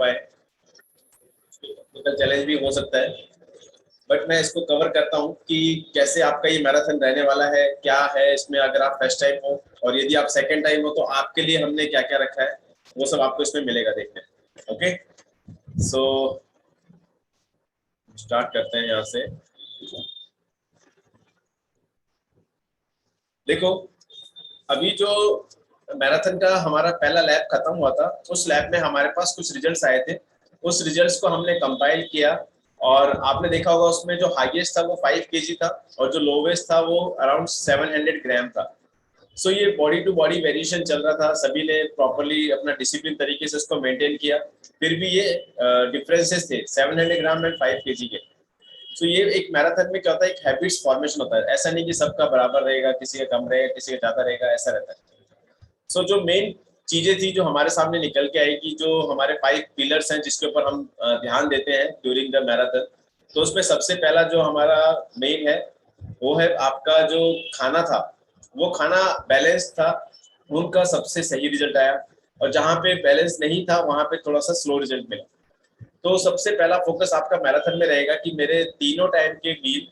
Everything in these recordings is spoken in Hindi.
पाए, टेक्निकल चैलेंज भी हो सकता है, बट मैं इसको कवर करता हूँ कि कैसे आपका ये मैराथन रहने वाला है, क्या है इसमें अगर आप फर्स्ट टाइम हो, और यदि आप सेकंड टाइम हो तो आपके लिए हमने क्या क्या रखा है वो सब आपको इसमें मिलेगा देखने। ओके, सो स्टार्ट करते हैं यहाँ से। देखो, अभी जो मैराथन का हमारा पहला लैब खत्म हुआ था, उस लैब में हमारे पास कुछ रिजल्ट्स आए थे। उस रिजल्ट्स को हमने कंपाइल किया, और आपने देखा होगा उसमें जो हाईएस्ट था वो 5 केजी था, और जो लोवेस्ट था वो अराउंड 700 ग्राम था। सो ये बॉडी टू बॉडी वेरिएशन चल रहा था, सभी ने प्रॉपर्ली अपना डिसिप्लिन तरीके से उसको मेंटेन किया, फिर भी ये डिफरेंसेस थे 700 ग्राम एंड 5 केजी के। तो ये एक मैराथन में क्या होता है, एक हैबिट्स फॉर्मेशन होता है, ऐसा नहीं कि सबका बराबर रहेगा, किसी का कम रहेगा, किसी का ज्यादा रहेगा, ऐसा रहता है। सो जो मेन चीजें थी जो हमारे सामने निकल के आई कि जो हमारे 5 पिलर्स हैं जिसके ऊपर हम ध्यान देते हैं ड्यूरिंग द मैराथन, तो उसमें सबसे पहला जो हमारा मेन है वो है आपका जो खाना था, वो खाना बैलेंस था, उनका सबसे सही रिजल्ट आया, और जहाँ पे बैलेंस नहीं था वहां पे थोड़ा सा स्लो रिजल्ट मिला। तो सबसे पहला फोकस आपका मैराथन में रहेगा कि मेरे तीनों टाइम के मील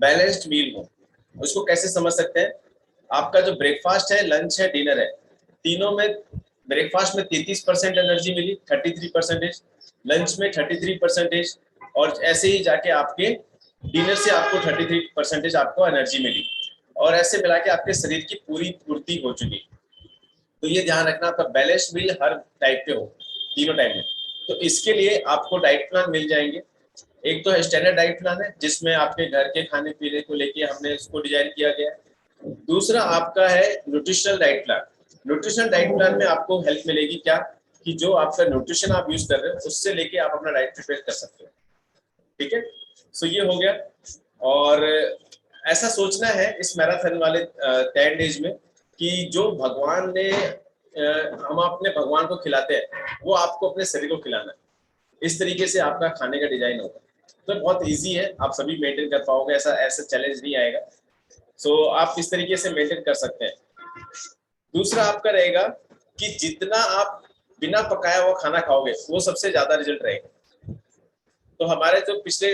बैलेंस्ड मील हो। उसको कैसे समझ सकते हैं, आपका जो ब्रेकफास्ट है, लंच है, डिनर है, तीनों में ब्रेकफास्ट में 33% एनर्जी मिली, 33%, लंच में 33%, और ऐसे ही जाके आपके डिनर से आपको 33% आपको एनर्जी मिली, और ऐसे मिला के आपके शरीर की पूरी पूर्ति हो चुकी। तो ये ध्यान रखना आपका बैलेंस मील हर टाइप पे हो, तीनों टाइम में। तो इसके लिए आपको डाइट प्लान मिल जाएंगे। एक तो स्टैंडर्ड डाइट प्लान है जिसमें आपके घर के खाने पीने को लेके हमने इसको डिजाइन किया गया है। दूसरा आपका है nutritional diet plan. Nutritional diet plan में आपको हेल्प मिलेगी क्या, कि जो आपका न्यूट्रिशन आप यूज कर रहे हो उससे लेके आप अपना डाइट प्रिपेयर कर सकते हो। ठीक है, सो ये हो गया। और ऐसा सोचना है इस मैराथन वाले 10 डेज में कि जो भगवान ने हम अपने भगवान को खिलाते हैं वो आपको अपने शरीर को खिलाना है। इस तरीके से आपका खाने का डिजाइन होगा, तो बहुत इजी है, आप सभी मेंटेन कर पाओगे, ऐसा ऐसा चैलेंज नहीं आएगा। सो आप इस तरीके से मेंटेन कर सकते हैं। दूसरा आपका रहेगा कि जितना आप बिना पकाया हुआ खाना खाओगे वो सबसे ज्यादा रिजल्ट रहेगा। तो हमारे जो पिछले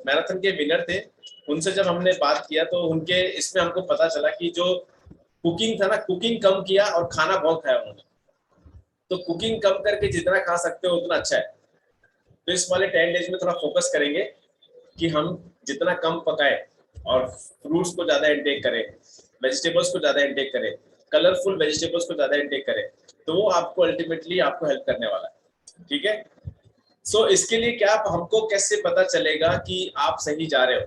मैराथन के विनर थे उनसे जब हमने बात किया तो उनके इसमें हमको पता चला कि जो कुकिंग था ना, कुकिंग कम किया और खाना बहुत खाया उन्होंने। तो कुकिंग कम करके जितना खा सकते हो उतना अच्छा है। तो इस वाले 10 डेज में थोड़ा फोकस करेंगे कि हम जितना कम पकाए और फ्रूट्स को ज्यादा इंटेक करें, वेजिटेबल्स को ज्यादा इंटेक करें, कलरफुल वेजिटेबल्स को ज्यादा इंटेक करें, तो वो आपको अल्टीमेटली आपको हेल्प करने वाला है। ठीक है, सो इसके लिए क्या हमको कैसे पता चलेगा कि आप सही जा रहे हो,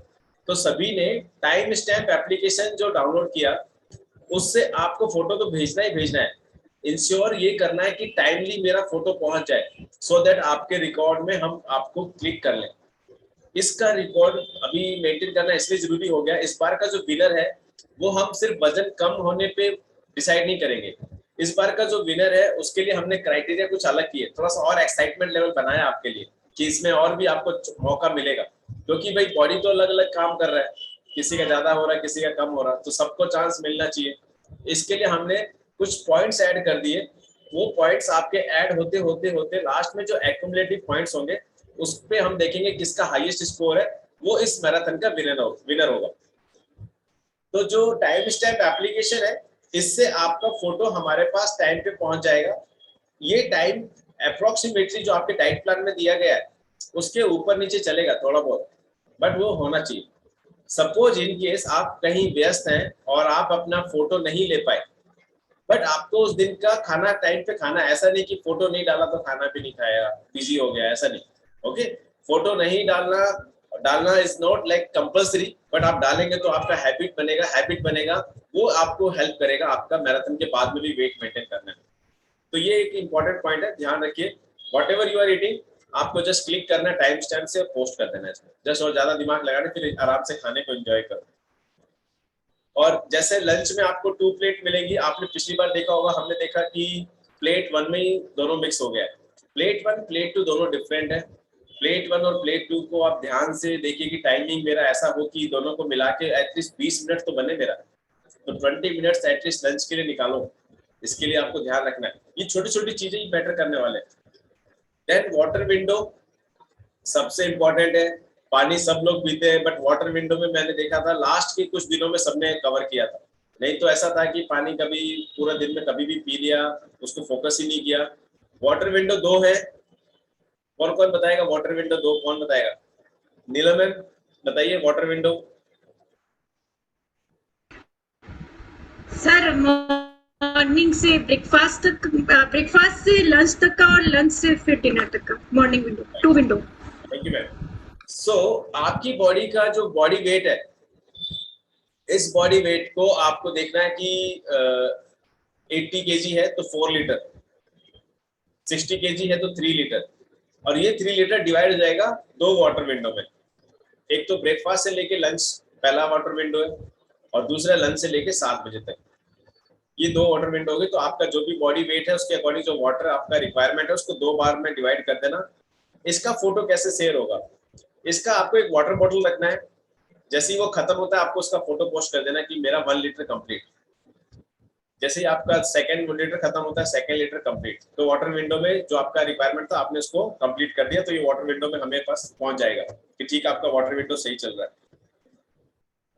तो सभी ने टाइम स्टैम्प एप्लीकेशन जो डाउनलोड किया उससे आपको फोटो तो भेजना ही भेजना है। इंश्योर ये करना है कि टाइमली मेरा फोटो पहुंच जाए, सो दैट आपके रिकॉर्ड में हम आपको क्लिक कर लें। इसका रिकॉर्ड अभी मेंटेन करना इसलिए जरूरी हो गया, इस बार का जो विनर है वो हम सिर्फ वजन कम होने पे डिसाइड नहीं करेंगे। इस बार का जो विनर है उसके लिए हमने क्राइटेरिया कुछ अलग किए, थोड़ा सा और एक्साइटमेंट लेवल बनाया आपके लिए कि इसमें और भी आपको मौका मिलेगा, क्योंकि भाई बॉडी तो अलग अलग काम कर रहा है, किसी का ज्यादा हो रहा है, किसी का कम हो रहा है, तो सबको चांस मिलना चाहिए। इसके लिए हमने कुछ पॉइंट्स ऐड कर दिए। वो पॉइंट्स आपके ऐड होते होते होते लास्ट में जो एक्यूमुलेटिव पॉइंट्स होंगे उस पे हम देखेंगे किसका हाईएस्ट स्कोर है, वो इस मैराथन का विनर होगा। तो जो टाइम स्टैम्प एप्लीकेशन है इससे आपका फोटो हमारे पास टाइम पे पहुंच जाएगा। ये टाइम अप्रोक्सीमेटली जो आपके डाइट प्लान में दिया गया है उसके ऊपर नीचे चलेगा थोड़ा बहुत, बट वो होना चाहिए। सपोज इन केस आप कहीं व्यस्त हैं और आप अपना फोटो नहीं ले पाए, बट आपको उस दिन का खाना टाइम पे खाना, ऐसा नहीं कि फोटो नहीं डाला तो खाना भी नहीं खाया, बिजी हो गया, ऐसा नहीं। ओके, फोटो नहीं डालना डालना is not like compulsory, but आप डालेंगे तो आपका हैबिट बनेगा, वो आपको हेल्प करेगा आपका मैराथन के बाद में भी वेट मेंटेन करने में। तो ये एक इंपॉर्टेंट पॉइंट है, ध्यान रखिए। Whatever you are eating आपको जस्ट क्लिक करना है टाइम स्टैम्प से, पोस्ट कर देना है इसमें, जस्ट और ज्यादा दिमाग लगाना, फिर आराम से खाने को एंजॉय करो। और जैसे लंच में आपको 2 प्लेट मिलेगी, आपने पिछली बार देखा होगा, हमने देखा कि प्लेट 1 में ही दोनों मिक्स हो गया है। प्लेट 1 प्लेट 2 दोनों डिफरेंट है। प्लेट 1 और प्लेट 2 को आप ध्यान से देखिए कि टाइमिंग मेरा ऐसा हो कि दोनों को मिला के एटलीस्ट 20 मिनट तो बने मेरा, तो 20 मिनट्स एटलीस्ट लंच के लिए निकालो। इसके लिए आपको ध्यान रखना है, ये छोटी छोटी चीजें ही मैटर करने वाले हैं। देन वाटर विंडो सबसे इंपॉर्टेंट है। पानी सब लोग पीते हैं, बट वाटर विंडो में मैंने देखा था लास्ट के कुछ दिनों में सबने कवर किया था। नहीं तो ऐसा था कि पानी कभी पूरा दिन में कभी भी पी लिया, उसको फोकस ही नहीं किया। वाटर विंडो दो है। कौन कौन बताएगा वाटर विंडो दो, कौन बताएगा? नीलम मैम बताइए वाटर विंडो। सर मॉर्निंग से ब्रेकफास्ट तक, ब्रेकफास्ट से लंच तक का, और लंच से फिर डिनर तक का morning window, 2 window. Thank you ma'am. So आपकी बॉडी का जो बॉडी वेट है, इस बॉडी वेट को आपको देखना है कि 80 kg है तो 4 लीटर, 60 kg है तो 3 लीटर, और ये 3 लीटर डिवाइड हो जाएगा दो वाटर विंडो में। एक तो ब्रेकफास्ट से लेके लंच पहला वाटर विंडो है, और दूसरा लंच से लेके 7 बजे तक। ये दो वाटर विंडो हो गई। तो आपका जो भी बॉडी वेट है उसके अकॉर्डिंग जो वाटर आपका रिक्वायरमेंट है उसको 2 बार में डिवाइड कर देना। इसका फोटो कैसे शेयर होगा? इसका आपको एक वाटर बॉटल रखना है, जैसे ही वो खत्म होता है आपको उसका फोटो पोस्ट कर देना कि मेरा 1 लीटर कंप्लीट। जैसे ही आपका सेकंड लीटर खत्म होता है, सेकंड लीटर कंप्लीट, तो वाटर विंडो में जो आपका रिक्वायरमेंट था आपने उसको कंप्लीट कर दिया, तो ये वाटर विंडो में हमें पास पहुंच जाएगा कि ठीक आपका वाटर विंडो सही चल रहा है।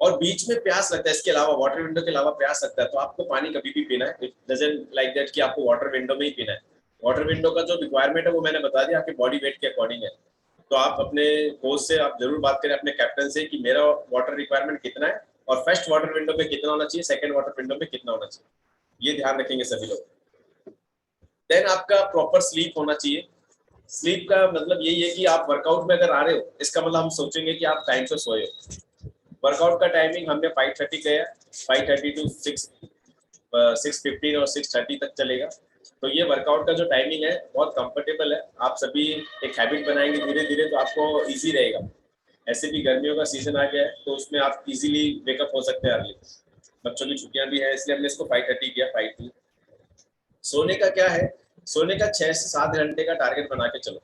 और बीच में प्यास लगता है, इसके अलावा वाटर विंडो के अलावा प्यास लगता है, तो आपको पानी कभी भी पीना है। इट डजंट लाइक दैट कि आपको वाटर विंडो में ही पीना है। वाटर विंडो का जो रिक्वायरमेंट है वो मैंने बता दिया, आपके बॉडी वेट के अकॉर्डिंग है। तो आप अपने कोच से आप जरूर बात करें, अपने कैप्टन से, कि मेरा वाटर रिक्वायरमेंट कितना है और फर्स्ट वाटर विंडो में कितना होना चाहिए, सेकंड वाटर विंडो में कितना होना चाहिए, ये ध्यान रखेंगे सभी लोग। देन आपका प्रॉपर स्लीप होना चाहिए। स्लीप का मतलब यही है कि आप वर्कआउट में अगर आ रहे हो, इसका मतलब हम सोचेंगे कि आप टाइम से सोए हो। वर्कआउट का टाइमिंग हमने 5:30 का है, 5:30 टू 6:15 और 6:30 तक चलेगा। तो ये वर्कआउट का जो टाइमिंग है बहुत कंफर्टेबल है। आप सभी एक हैबिट बनाएंगे धीरे धीरे तो आपको इजी रहेगा। ऐसे भी गर्मियों का सीजन आ गया है तो उसमें आप इजीली वेकअप हो सकते हैं अर्ली। बच्चों की छुट्टियां भी है इसलिए हमने इसको 5:30 किया, 5 टू। सोने का क्या है? सोने का 6 से 7 घंटे का टारगेट बना के चलो।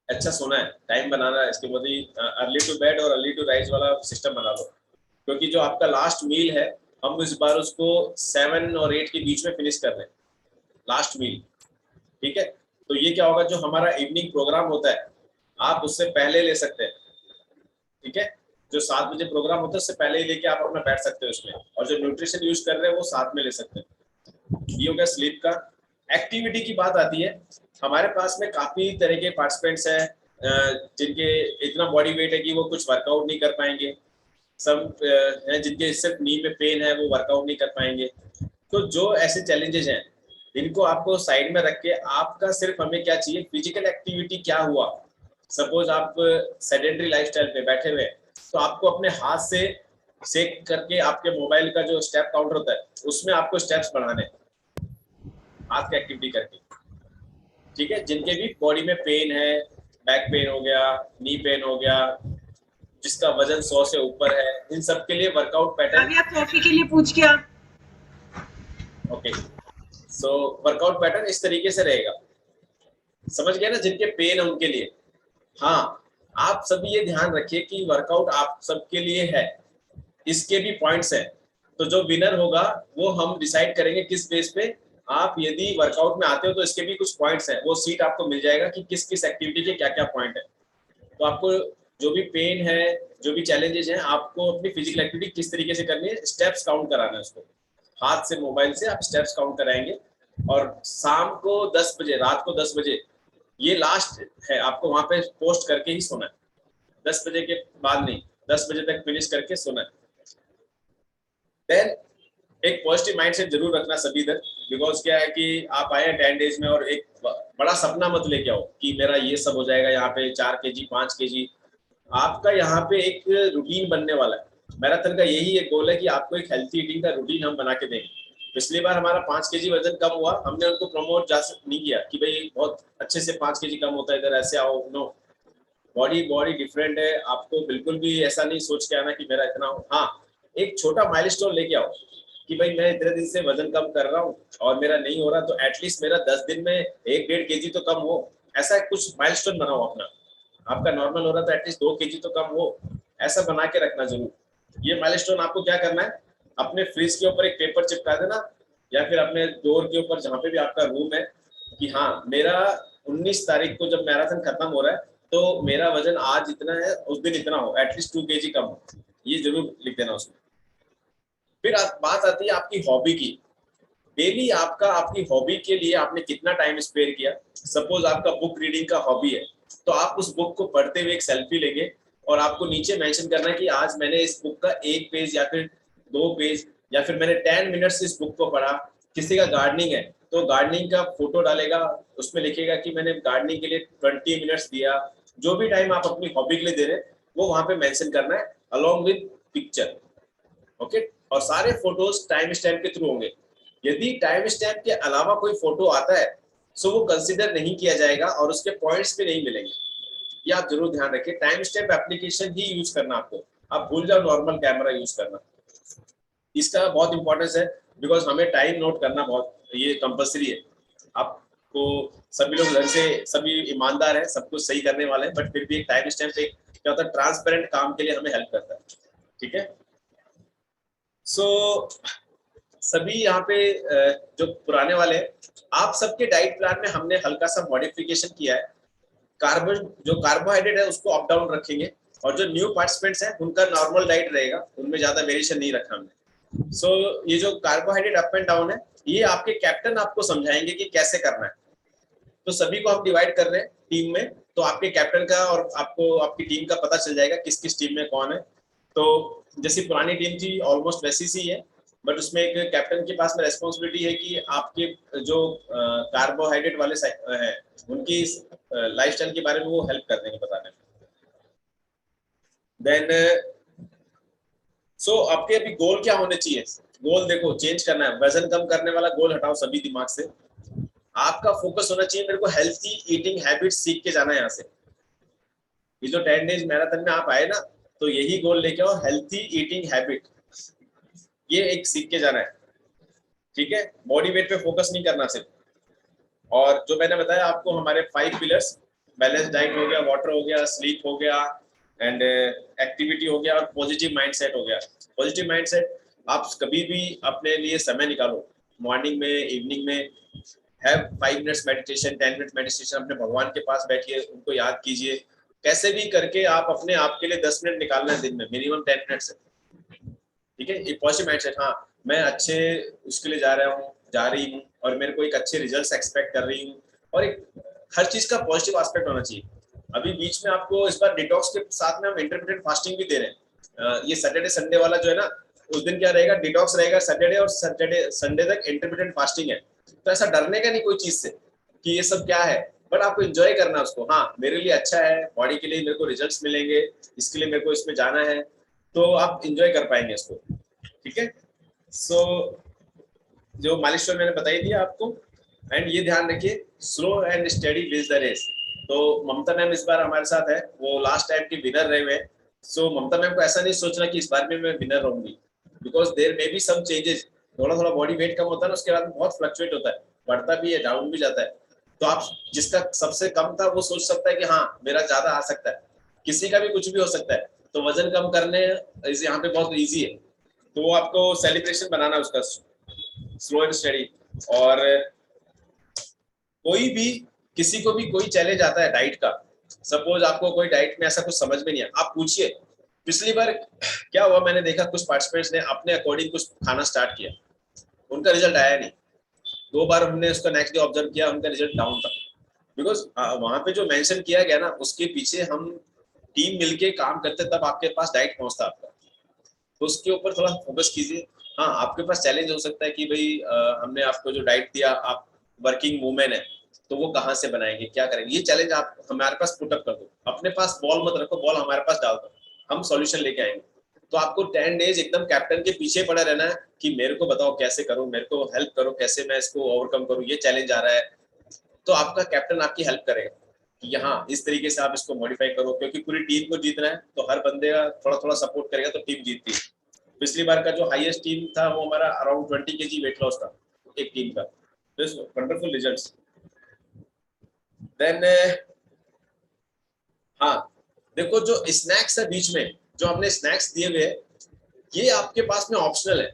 अच्छा सोना है, टाइम बनाना है, इसके बाद अर्ली टू बेड और अर्ली टू राइज वाला सिस्टम बना लो। क्योंकि जो आपका लास्ट मील है हम इस बार उसको 7 और 8 के बीच में फिनिश कर रहे हैं, लास्ट मील। ठीक है, तो ये क्या होगा, जो हमारा इवनिंग प्रोग्राम होता है आप उससे पहले ले सकते हैं। ठीक है, जो 7 बजे प्रोग्राम होता है उससे पहले ही लेके आप अपना बैठ सकते हो उसमें, और जो न्यूट्रिशन यूज कर रहे हैं वो साथ में ले सकते हैं। ये हो गया स्लीप का। एक्टिविटी की बात आती है, हमारे पास में काफी तरह के पार्टिसिपेंट्स हैं जिनके इतना बॉडी वेट है कि वो कुछ वर्कआउट नहीं कर पाएंगे। सब हैं जिनके सिर्फ नी में पेन है, वो वर्कआउट नहीं कर पाएंगे। तो जो ऐसे चैलेंजेस हैं इनको आपको साइड में रख के आपका सिर्फ हमें क्या चाहिए, फिजिकल एक्टिविटी क्या हुआ। सपोज आप सेडेंटरी लाइफस्टाइल पे बैठे हुए तो आपको अपने हाथ से सेक करके आपके मोबाइल का जो स्टेप काउंटर होता है उसमें आपको स्टेप्स बढ़ाने, हाथ की एक्टिविटी करके। ठीक है, जिनके भी बॉडी में पेन है, बैक पेन हो गया, नी पेन हो गया, जिसका वजन 100 से ऊपर है, इन सब के लिए वर्कआउट पैटर्न। अभी आप कॉफी के लिए पूछ के आप। ओके, सो वर्कआउट पैटर्न इस तरीके से रहेगा, समझ गए ना, जिनके पेन है उनके लिए। हाँ, आप सभी ये ध्यान रखिए कि वर्कआउट आप सबके लिए है, इसके भी पॉइंट्स हैं। तो जो विनर होगा वो हम डिसाइड करेंगे किस बेस पे। आप यदि वर्कआउट में आते हो तो इसके भी कुछ पॉइंट्स हैं, वो सीट आपको मिल जाएगा कि किस किस एक्टिविटी के क्या क्या पॉइंट है। तो आपको जो भी पेन है, जो भी चैलेंजेस हैं, आपको अपनी फिजिकल एक्टिविटी किस तरीके से करनी है, स्टेप्स काउंट कराना है उसको। हाथ से मोबाइल से आप स्टेप्स काउंट कराएंगे। और शाम को 10 बजे, रात को 10 बजे ये लास्ट है, आपको वहां पे पोस्ट करके ही सोना है। 10 बजे के बाद नहीं, 10 बजे तक फिनिश करके सोना है। देन एक पॉजिटिव माइंडसेट जरूर रखना सभी इधर, बिकॉज क्या है कि आप आए 10 डेज में और एक बड़ा सपना मत लेके आओ कि मेरा ये सब हो जाएगा यहाँ पे 4 kg 5 kg। आपका यहाँ पे एक रूटीन बनने वाला है। मैराथन का यही एक गोल है कि आपको एक हेल्थी ईटिंग का रूटीन हम बना के देंगे। पिछली बार हमारा 5 kg वजन कम हुआ, हमने उनको प्रमोट जा नहीं किया कि भाई बहुत अच्छे से 5 kg कम होता है इधर ऐसे आओ, नो। बॉडी बॉडी डिफरेंट है, आपको बिल्कुल भी ऐसा नहीं सोच के आना कि मेरा इतना हो। हाँ, एक छोटा माइलस्टोन लेके आओ कि भाई मैं इतने दिन से वजन कम कर रहा हूँ और मेरा नहीं हो रहा, तो एटलीस्ट मेरा 10 दिन में 1-1.5 kg तो कम हो। ऐसा कुछ माइलस्टोन बनाओ अपना। आपका नॉर्मल हो रहा तो एटलीस्ट 2 kg तो कम हो, ऐसा बना के रखना जरूर। ये माइलस्टोन आपको क्या करना है, अपने फ्रिज के ऊपर एक पेपर चिपका देना, या फिर अपने डोर के ऊपर जहाँ पे भी आपका रूम है कि हाँ मेरा 19 तारीख को जब मैराथन खत्म हो रहा है तो मेरा वजन आज इतना है, उस दिन इतना हो, एटलीस्ट 2 kg कम हो, ये जरूर लिख देना उसमें। फिर बात आती है आपकी हॉबी की। डेली आपका आपकी हॉबी के लिए आपने कितना टाइम स्पेयर किया। सपोज आपका बुक रीडिंग का हॉबी है, तो आप उस बुक को पढ़ते हुए एक सेल्फी लेंगे और आपको नीचे मेंशन करना है कि आज मैंने इस बुक का 1 पेज या फिर 2 पेज या फिर मैंने 10 मिनट्स इस बुक को पढ़ा। किसी का गार्डनिंग है तो गार्डनिंग का फोटो डालेगा, उसमें लिखेगा कि मैंने गार्डनिंग के लिए 20 मिनट्स दिया। जो भी टाइम आप अपनी हॉबी के लिए दे रहे हैं वो वहां पे मेंशन करना है अलॉन्ग विद पिक्चर। ओके, और सारे फोटोज टाइम स्टैम्प के थ्रू होंगे। यदि टाइम स्टैम्प के अलावा कोई फोटो आता है सो वो कंसिडर नहीं किया जाएगा और उसके पॉइंट्स भी नहीं मिलेंगे। ये आप जरूर ध्यान रखिए, टाइम स्टैम्प एप्लीकेशन ही यूज करना आपको, आप भूल जाओ नॉर्मल कैमरा यूज करना। इसका बहुत इंपॉर्टेंस है बिकॉज हमें टाइम नोट करना बहुत ये कंपल्सरी है। आपको सभी लोग घर से सभी ईमानदार हैं, सब कुछ सही करने वाले हैं, बट फिर भी एक टाइम स्टैम्प एक क्या होता है ट्रांसपेरेंट काम के लिए हमें हेल्प करता है। ठीक है, सो सभी यहाँ पे जो पुराने वाले हैं, आप सबके डाइट प्लान में हमने हल्का सा मॉडिफिकेशन किया है। कार्बोहाइड्रेट है उसको अप डाउन रखेंगे और जो न्यू पार्टिसिपेंट्स हैं उनका नॉर्मल डाइट रहेगा, उनमें ज्यादा वेरिएशन नहीं रखा हमने। सो ये जो कार्बोहाइड्रेट अप एंड डाउन है ये आपके कैप्टन आपको समझाएंगे कि कैसे करना है। तो सभी को हम डिवाइड कर रहे हैं टीम में, तो आपके कैप्टन का और आपको आपकी टीम का पता चल जाएगा किस किस टीम में कौन है। तो जैसी पुरानी टीम थी ऑलमोस्ट वैसी सी है, बट उसमें एक कैप्टन के पास में रेस्पॉन्सिबिलिटी है कि आपके जो कार्बोहाइड्रेट वाले हैं उनकी लाइफस्टाइल के बारे में वो हेल्प कर देंगे बताने में। देन सो आपके अभी गोल क्या होने चाहिए। गोल देखो चेंज करना है, वजन कम करने वाला गोल हटाओ सभी दिमाग से। आपका फोकस होना चाहिए मेरे को हेल्थी ईटिंग हैबिट सीख के जाना है यहाँ से। ये जो 10 डेज मैराथन में आप आए ना तो यही गोल लेके आओ, हेल्थी ईटिंग हैबिट, ये एक सीख के जाना है। ठीक है, बॉडी वेट पे फोकस नहीं करना सिर्फ। और जो मैंने बताया आपको हमारे 5 पिलर्स, बैलेंस डाइट हो गया, वाटर हो गया, स्लीप हो गया एंड एक्टिविटी हो गया और पॉजिटिव माइंडसेट हो गया। पॉजिटिव माइंडसेट आप कभी भी अपने लिए समय निकालो, मॉर्निंग में, इवनिंग में, have 5 minutes meditation, 10 minute meditation, अपने भगवान के पास बैठिए, उनको याद कीजिए। कैसे भी करके आप अपने आप के लिए 10 मिनट निकालना है दिन में, मिनिमम 10 मिनट्स है। ठीक है, ये पॉजिटिव माइंडसेट, हाँ मैं अच्छे उसके लिए जा रहा हूँ, जा रही हूँ और मेरे को एक अच्छे रिजल्ट्स एक्सपेक्ट कर रही हूँ। और एक हर चीज का पॉजिटिव एस्पेक्ट होना चाहिए। अभी बीच में आपको इस बार डिटॉक्स के साथ में हम इंटरमिटेंट फास्टिंग भी दे रहे हैं। ये सैटरडे संडे वाला जो है ना, उस दिन क्या रहेगा, डिटॉक्स रहेगा सैटरडे और सैटरडे संडे तक इंटरमिटेंट फास्टिंग है। तो ऐसा डरने का नहीं कोई चीज से कि ये सब क्या है, बट आपको एंजॉय करना है उसको। हाँ मेरे लिए अच्छा है, बॉडी के लिए मेरे को रिजल्ट्स मिलेंगे, इसके लिए मेरे को इसमें जाना है, तो आप एंजॉय कर पाएंगे इसको। ठीक है, सो जो माइलस्टोन मैंने बताई दिया आपको। एंड ये ध्यान रखिए, slow and steady wins the race. तो ममता मैम इस बार हमारे साथ है, वो लास्ट टाइम की विनर रहे हुए। सो ममता मैम को ऐसा नहीं सोचना कि इस बार में मैं विनर रहूंगी, because there may be some changes. थोड़ा थोड़ा बॉडी वेट कम होता है ना, उसके बाद बहुत फ्लक्चुएट होता है, बढ़ता भी है, डाउन भी जाता है। तो आप जिसका सबसे कम था वो सोच सकता है कि हाँ मेरा ज्यादा आ सकता है, किसी का भी कुछ भी हो सकता है। तो वजन कम करने यहाँ पे बहुत ईजी है, तो वो आपको सेलिब्रेशन बनाना है उसका, स्लो एंड स्टडी। और कोई भी किसी को भी कोई चैलेंज आता है डाइट का, सपोज आपको कोई डाइट में ऐसा कुछ समझ में नहीं है, आप पूछिए। पिछली बार क्या हुआ, मैंने देखा कुछ पार्टिसिपेंट्स ने अपने अकॉर्डिंग कुछ खाना स्टार्ट किया, उनका रिजल्ट आया नहीं। 2 बार हमने उसका नेक्स्ट डे ऑब्जर्व किया, उनका रिजल्ट डाउन था। बिकॉज वहां पे जो मेंशन किया गया ना उसके पीछे हम टीम मिलके काम करते तब आपके पास डाइट पहुंचता आपका। तो उसके ऊपर थोड़ा फोकस कीजिए। हाँ आपके पास चैलेंज हो सकता है कि भाई हमने आपको जो डाइट दिया, आप वर्किंग वूमेन है तो वो कहाँ से बनाएंगे, क्या करेंगे, ये चैलेंज आप हमारे पास पुटअप कर दो। अपने पास बॉल मत रखो, बॉल हमारे पास डाल दो, हम सॉल्यूशन लेके आएंगे। तो आपको 10 डेज एकदम कैप्टन के पीछे पड़ा रहना है कि मेरे को बताओ कैसे करूं, मेरे को हेल्प करो, कैसे मैं इसको ओवरकम करूं, ये चैलेंज आ रहा है। तो आपका कैप्टन आपकी हेल्प करेगा कि यहाँ इस तरीके से आप इसको मॉडिफाई करो, क्योंकि पूरी टीम को जीतना है तो हर बंदे का थोड़ा थोड़ा सपोर्ट करेगा तो टीम जीतती है। पिछली बार का जो हाईएस्ट टीम था वो हमारा अराउंड 20 kg वेट लॉस था एक टीम का, तो वंडरफुल रिजल्ट्स। देन हाँ देखो जो स्नैक्स है बीच में, जो हमने स्नैक्स दिए हुए ये आपके पास में ऑप्शनल है।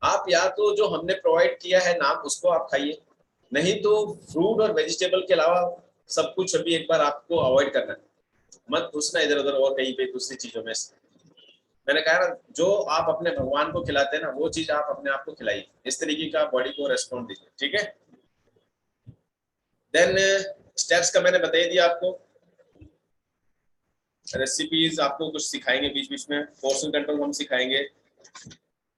आप या तो जो हमने प्रोवाइड किया है नाम उसको आप खाइए, नहीं तो फ्रूट और वेजिटेबल के अलावा सब कुछ अभी एक बार आपको अवॉइड करना है, मत घुसना इधर उधर और कहीं पे दूसरी चीजों में। मैंने कहा ना, जो आप अपने भगवान को खिलाते हैं ना, वो चीज आप अपने आप को खिलाइए, इस तरीके का बॉडी को रेस्पॉन्ड दीजिए, ठीक है। देन स्टेप्स का मैंने बता दिया आपको, रेसिपीज आपको कुछ सिखाएंगे बीच बीच में, पोर्शन कंट्रोल हम सिखाएंगे,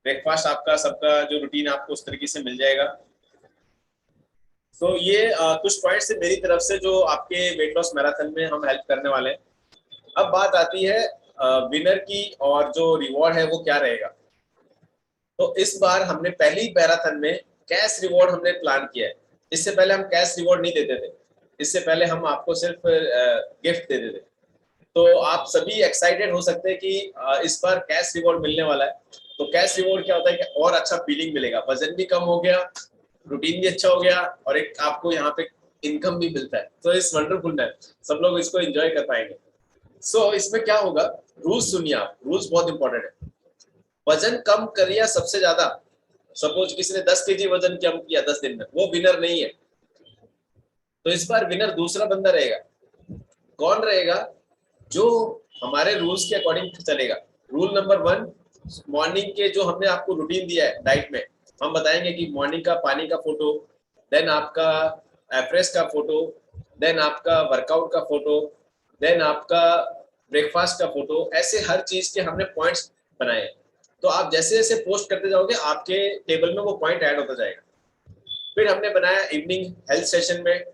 ब्रेकफास्ट आपका सबका जो रूटीन आपको उस तरीके से मिल जाएगा। तो ये कुछ पॉइंट्स है मेरी तरफ से जो आपके वेट लॉस मैराथन में हम हेल्प करने वाले हैं। अब बात आती है विनर की, और जो रिवॉर्ड है वो क्या रहेगा। तो इस बार हमने पहली मैराथन में कैश रिवॉर्ड हमने प्लान किया है। इससे पहले हम कैश रिवॉर्ड नहीं देते थे, इससे पहले हम आपको सिर्फ गिफ्ट देते थे। तो आप सभी एक्साइटेड हो सकते हैं कि इस बार कैश रिवॉर्ड मिलने वाला है। तो कैश रिवॉर्ड क्या होता है कि और अच्छा फीलिंग मिलेगा, वजन भी कम हो गया, रूटीन भी अच्छा हो गया, और एक आपको यहाँ पे इनकम भी मिलता है। तो इस वंडरफुल है, सब लोग इसको एंजॉय कर पाएंगे। सो इसमें क्या होगा, रूल्स सुनिए आप, रूल्स बहुत इंपॉर्टेंट है। वजन कम करिए सबसे ज्यादा, सपोज किसी ने 10 केजी वजन कम किया 10 दिन में, वो विनर नहीं है। तो इस बार विनर दूसरा बंदा रहेगा। कौन रहेगा? जो हमारे रूल्स के अकॉर्डिंग चलेगा। रूल नंबर 1, मॉर्निंग के जो हमने आपको रूटीन दिया है डाइट में, हम बताएंगे कि मॉर्निंग का पानी का फोटो, देन आपका एफ्रेस का फोटो, देन आपका वर्कआउट का फोटो, देन आपका ब्रेकफास्ट का फोटो, ऐसे हर चीज के हमने पॉइंट्स बनाए। तो आप जैसे जैसे पोस्ट करते जाओगे आपके टेबल में वो पॉइंट ऐड होता जाएगा। फिर हमने बनाया इवनिंग हेल्थ सेशन में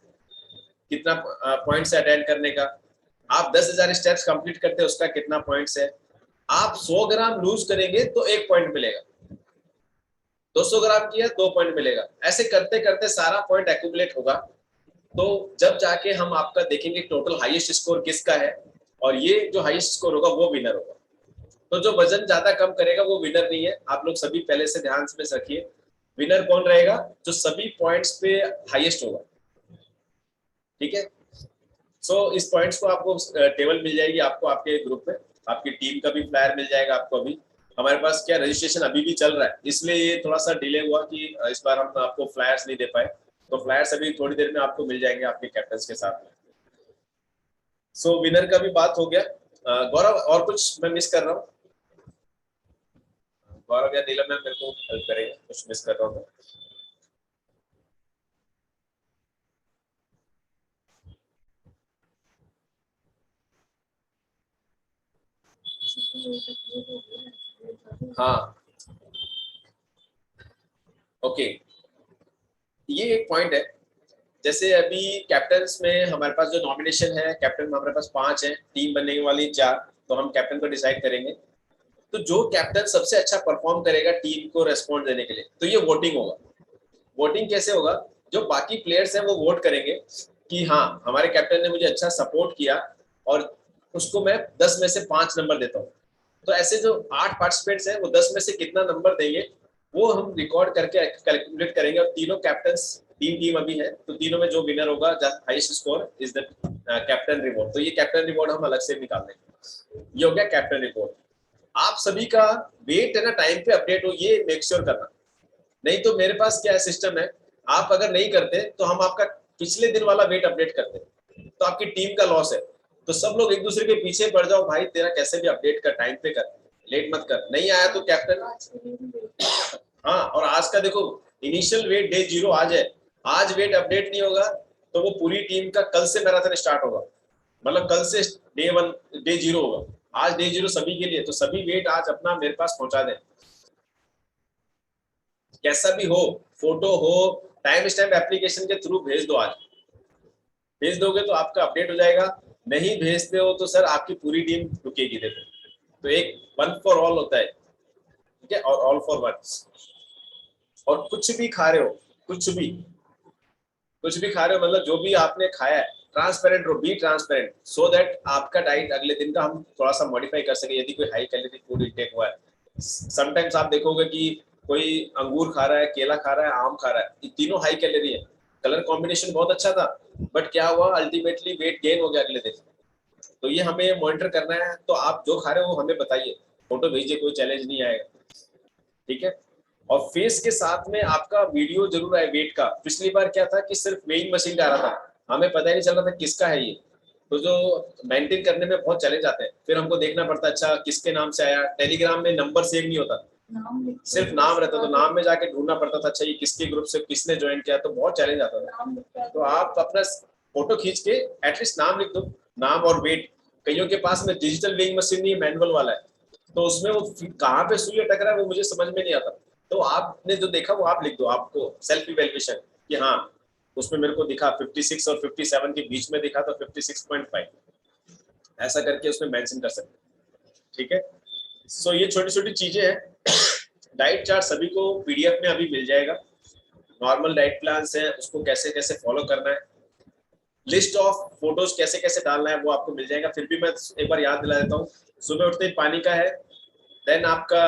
कितना पॉइंट्स है अटेंड करने का। आप 10,000 स्टेप्स कंप्लीट करते हैं उसका कितना पॉइंट्स है। आप 100 ग्राम लूज करेंगे तो 1 पॉइंट मिलेगा, 200 ग्राम किया 2 पॉइंट मिलेगा। ऐसे करते करते सारा पॉइंट एक्यूमुलेट होगा। तो जब जाके हम आपका देखेंगे टोटल हाईएस्ट स्कोर किसका है, और ये जो हाईएस्ट स्कोर होगा वो विनर होगा। तो जो वजन ज्यादा कम करेगा वो विनर नहीं है, आप लोग सभी पहले से ध्यान में रखिए। विनर कौन रहेगा? जो सभी पॉइंट्स पे हाईएस्ट होगा, ठीक है। सो इस पॉइंट्स को आपको टेबल मिल जाएगी आपको आपके ग्रुप में, आपकी टीम का भी फ्लायर मिल जाएगा आपको। अभी हमारे पास क्या रजिस्ट्रेशन अभी भी चल रहा है, इसलिए ये थोड़ा सा डिले हुआ कि इस बार हम आपको फ्लायर्स नहीं दे पाए। तो फ्लायर्स अभी थोड़ी देर में आपको मिल जाएंगे आपके कैप्टन के साथ में। सो विनर का भी बात हो गया। गौरव और कुछ मैं मिस कर रहा हूँ? गौरव या नीलम मैम मेरे को हेल्प करेंगे, कुछ मिस कर रहा हूँ। हाँ ओके, ये एक पॉइंट है। जैसे अभी कैप्टन्स में हमारे पास जो नॉमिनेशन है, कैप्टन में हमारे पास 5 है, टीम बनने वाली 4, तो हम कैप्टन को डिसाइड करेंगे। तो जो कैप्टन सबसे अच्छा परफॉर्म करेगा टीम को रेस्पॉन्ड देने के लिए, तो ये वोटिंग होगा। वोटिंग कैसे होगा? जो बाकी प्लेयर्स हैं वो वोट करेंगे कि हाँ हमारे कैप्टन ने मुझे अच्छा सपोर्ट किया, और उसको मैं 10 में से 5 नंबर देता हूँ। तो ऐसे जो 8 पार्टिसिपेंट्स हैं वो 10 में से कितना नंबर देंगे वो हम रिकॉर्ड करके कैलकुलेट करेंगे। और तीनों कैप्टन्स, टीम अभी है, तो तीनों में जो विनर होगा, highest score is the captain reward. तो ये कैप्टन रिवॉर्ड हम अलग से निकाल देंगे। ये हो गया कैप्टन रिवॉर्ड। आप सभी का वेट है ना टाइम पे अपडेट हो, ये मेक श्योर करना। नहीं तो मेरे पास क्या सिस्टम है, आप अगर नहीं करते तो हम आपका पिछले दिन वाला वेट अपडेट करते, तो आपकी टीम का लॉस है। तो सब लोग एक दूसरे के पीछे पड़ जाओ, भाई तेरा कैसे भी अपडेट कर, टाइम पे कर, लेट मत कर। नहीं आया तो कैप्टन, हाँ। और आज का देखो इनिशियल वेट डे 0 आज है, आज वेट अपडेट नहीं होगा तो वो पूरी टीम का कल से मैराथन स्टार्ट होगा, मतलब कल से डे 1 डे 0 होगा। आज डे 0 सभी के लिए, तो सभी वेट आज अपना मेरे पास पहुंचा दें। कैसा भी हो, फोटो हो, टाइम स्टैम्प एप्लीकेशन के थ्रू भेज दो। आज भेज दोगे तो आपका अपडेट हो जाएगा। नहीं भेजते हो तो सर आपकी पूरी टीम रुकेगी। देखो तो एक 1 फॉर ऑल होता है, ठीक है, और ऑल फॉर 1। और कुछ भी खा रहे हो, कुछ भी खा रहे हो, मतलब जो भी आपने खाया है, ट्रांसपेरेंट रहो, बी ट्रांसपेरेंट, सो दैट आपका डाइट अगले दिन का हम थोड़ा सा मॉडिफाई कर सके यदि कोई हाई कैलोरी फूड इंटेक हुआ है। समटाइम्स आप देखोगे कि कोई अंगूर खा रहा है, केला खा रहा है, आम खा रहा है, ये तीनों हाई कैलोरी है, कलर कॉम्बिनेशन बहुत अच्छा था, बट क्या हुआ, अल्टीमेटली वेट गेन हो गया अगले दिन। तो ये हमें मॉनिटर करना है। तो आप जो खा रहे हो वो हमें बताइए, फोटो भेजिए, कोई चैलेंज नहीं आएगा, ठीक है। और फेस के साथ में आपका वीडियो जरूर आए वेट का। पिछली बार क्या था कि सिर्फ वेइंग मशीन का आ रहा था, हमें पता ही नहीं चल रहा था किसका है ये, तो जो मेंटेन करने में बहुत चैलेंज आते हैं। फिर हमको देखना पड़ता है अच्छा किसके नाम से आया। टेलीग्राम में नंबर सेव नहीं होता, सिर्फ नाम रहता, तो नाम में जाके ढूंढना पड़ता था अच्छा ये किसके ग्रुप से किसने ज्वाइन किया, तो बहुत चैलेंज आता था। तो आप अपना फोटो खींच के एटलीस्ट नाम लिख दो, नाम और वेट। कईयों के पास में डिजिटल वेइंग मशीन नहीं, मैनुअल वाला है, तो उसमें वो कहाँ पे सुई अटक रहा है वो मुझे समझ में नहीं आता। तो आपने जो देखा वो आप लिख दो, आपको सेल्फ इवैल्यूएशन कि हाँ उसमें मेरे को दिखा 56 और 57 के बीच में दिखा, तो 56.5 ऐसा करके उसमें मेंशन कर सकते हैं। ठीक है, सो ये छोटी छोटी चीजें हैं। डाइट चार्ट सभी को पीडीएफ में अभी मिल जाएगा। नॉर्मल डाइट प्लान है, उसको कैसे कैसे फॉलो करना है, लिस्ट ऑफ फोटोज कैसे कैसे डालना है वो आपको मिल जाएगा। फिर भी मैं एक बार याद दिला देता हूँ, सुबह उठते ही पानी का है, देन आपका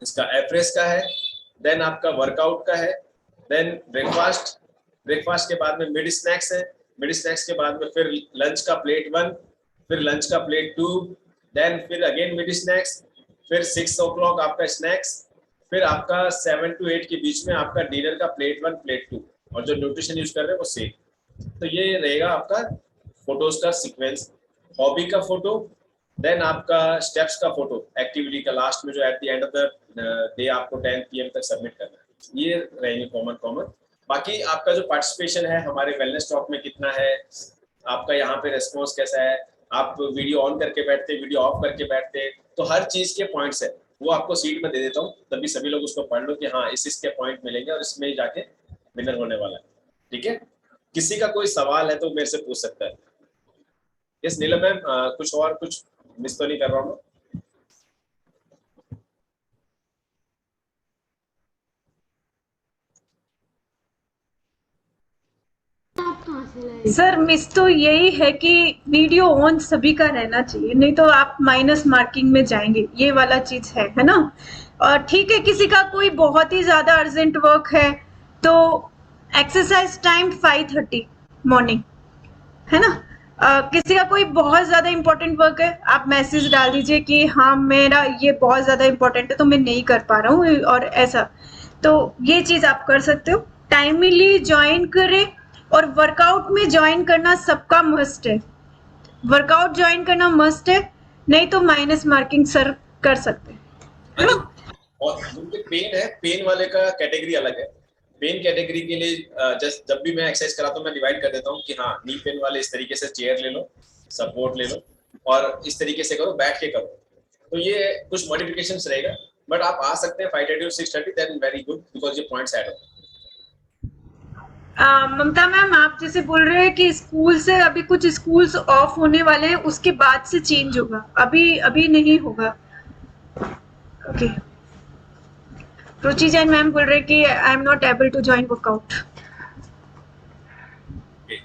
इसका एवरेज का है, देन आपका वर्कआउट का है, देन ब्रेकफास्ट, ब्रेकफास्ट के बाद में मिड स्नैक्स है, मिड स्नैक्स के बाद में फिर लंच का प्लेट 1, फिर लंच का प्लेट 2, देन फिर अगेन मिड स्नैक्स, फिर 6 o'clock आपका स्नैक्स, फिर आपका 7 to 8 के बीच में आपका डिनर का प्लेट 1 प्लेट 2, और जो न्यूट्रिशन यूज कर रहे हैं वो सेम। तो ये रहेगा आपका फोटोज का सीक्वेंस। हॉबी का फोटो, देन आपका स्टेप्स का फोटो, एक्टिविटी का लास्ट में जो at the end of the day आपको 10 PM तक सबमिट करना है, ये रहेंगे कॉमन। बाकी आपका जो पार्टिसिपेशन है हमारे वेलनेस टॉक में कितना है, आपका यहाँ पे रेस्पॉन्स कैसा है, आप वीडियो ऑन करके बैठते, वीडियो ऑफ करके बैठते, तो हर चीज के पॉइंट्स है वो आपको सीट में दे देता हूँ, तभी सभी लोग उसको पढ़ लो कि हाँ इसके पॉइंट मिलेंगे और इसमें ही जाके विनर होने वाला है। ठीक है, किसी का कोई सवाल है तो मेरे से पूछ सकता है। यस नीलम मैम, कुछ और कुछ मिस तो नहीं कर रहा हूँ? सर मिस तो यही है कि वीडियो ऑन सभी का रहना चाहिए, नहीं तो आप माइनस मार्किंग में जाएंगे, ये वाला चीज है ना। और ठीक है, किसी का कोई बहुत ही ज्यादा अर्जेंट वर्क है तो एक्सरसाइज टाइम 5:30 मॉर्निंग है ना। किसी का कोई बहुत ज्यादा इंपॉर्टेंट वर्क है, आप मैसेज डाल दीजिए कि हाँ मेरा ये बहुत ज्यादा इंपॉर्टेंट है तो मैं नहीं कर पा रहा हूँ, और ऐसा। तो ये चीज आप कर सकते हो, टाइमली ज्वाइन करें। और वर्कआउट में ज्वाइन करना सबका मस्ट है, वर्कआउट ज्वाइन करना मस्ट है, नहीं तो माइनस मार्किंग सर कर सकते हैं, है ना। और मुझे पेन है, पेन वाले का कैटेगरी अलग है। पेन कैटेगरी के लिए जस्ट जब भी मैं एक्सरसाइज कराता हूँ मैं डिवाइड कर देता हूँ कि हाँ नी पेन वाले इस तरीके से चेयर ले लो, सपोर्ट ले लो और इस तरीके से करो, बैठ के करो। तो ये कुछ मॉडिफिकेशंस रहेगा, बट आप आ सकते हैं 5:30 और 6:30, देन वेरी गुड बिकॉज ये पॉइंट्स ऐड हो। ममता मैम, आप जैसे बोल रहे हैं कि स्कूल से अभी कुछ स्कूल्स ऑफ होने वाले हैं, उसके बाद से चेंज होगा, अभी नहीं होगा। ओके, रुचि जैन मैम बोल रहे हैं कि I am not able to join workout.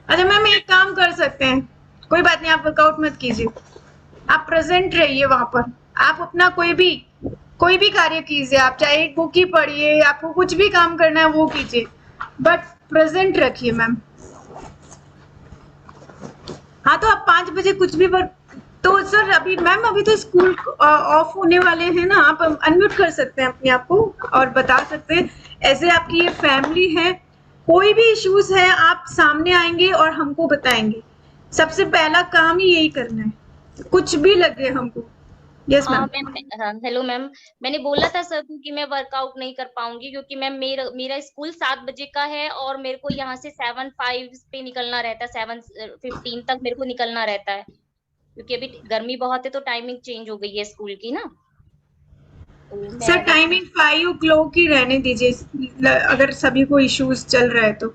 अच्छा मैम, एक काम कर सकते हैं, कोई बात नहीं, आप वर्कआउट मत कीजिए, आप प्रेजेंट रहिए वहां पर, आप अपना कोई भी कार्य कीजिए, आप चाहे एक बुक ही पढ़िए, आपको कुछ भी काम करना है वो कीजिए, बट प्रेजेंट रखिए मैम। हाँ तो आप 5 बजे कुछ भी तो सर अभी मैम अभी तो स्कूल ऑफ होने वाले हैं ना, आप अनम्यूट कर सकते हैं अपने आप को और बता सकते हैं, ऐसे आपकी ये फैमिली है, कोई भी इश्यूज है आप सामने आएंगे और हमको बताएंगे, सबसे पहला काम ही यही करना है, कुछ भी लगे हमको। Yes ma'am. हेलो मैम, मैंने बोला था सर को कि मैं वर्कआउट नहीं कर पाऊंगी क्योंकि मैम मेरा स्कूल 7 बजे का है और मेरे को यहाँ से 7:05 पे निकलना रहता है, 7:15 तक मेरे को निकलना रहता है क्योंकि अभी गर्मी बहुत है तो टाइमिंग चेंज हो गई है स्कूल की ना। सर टाइमिंग 5 o'clock ही रहने दीजिए अगर सभी को इश्यूज चल रहा है तो।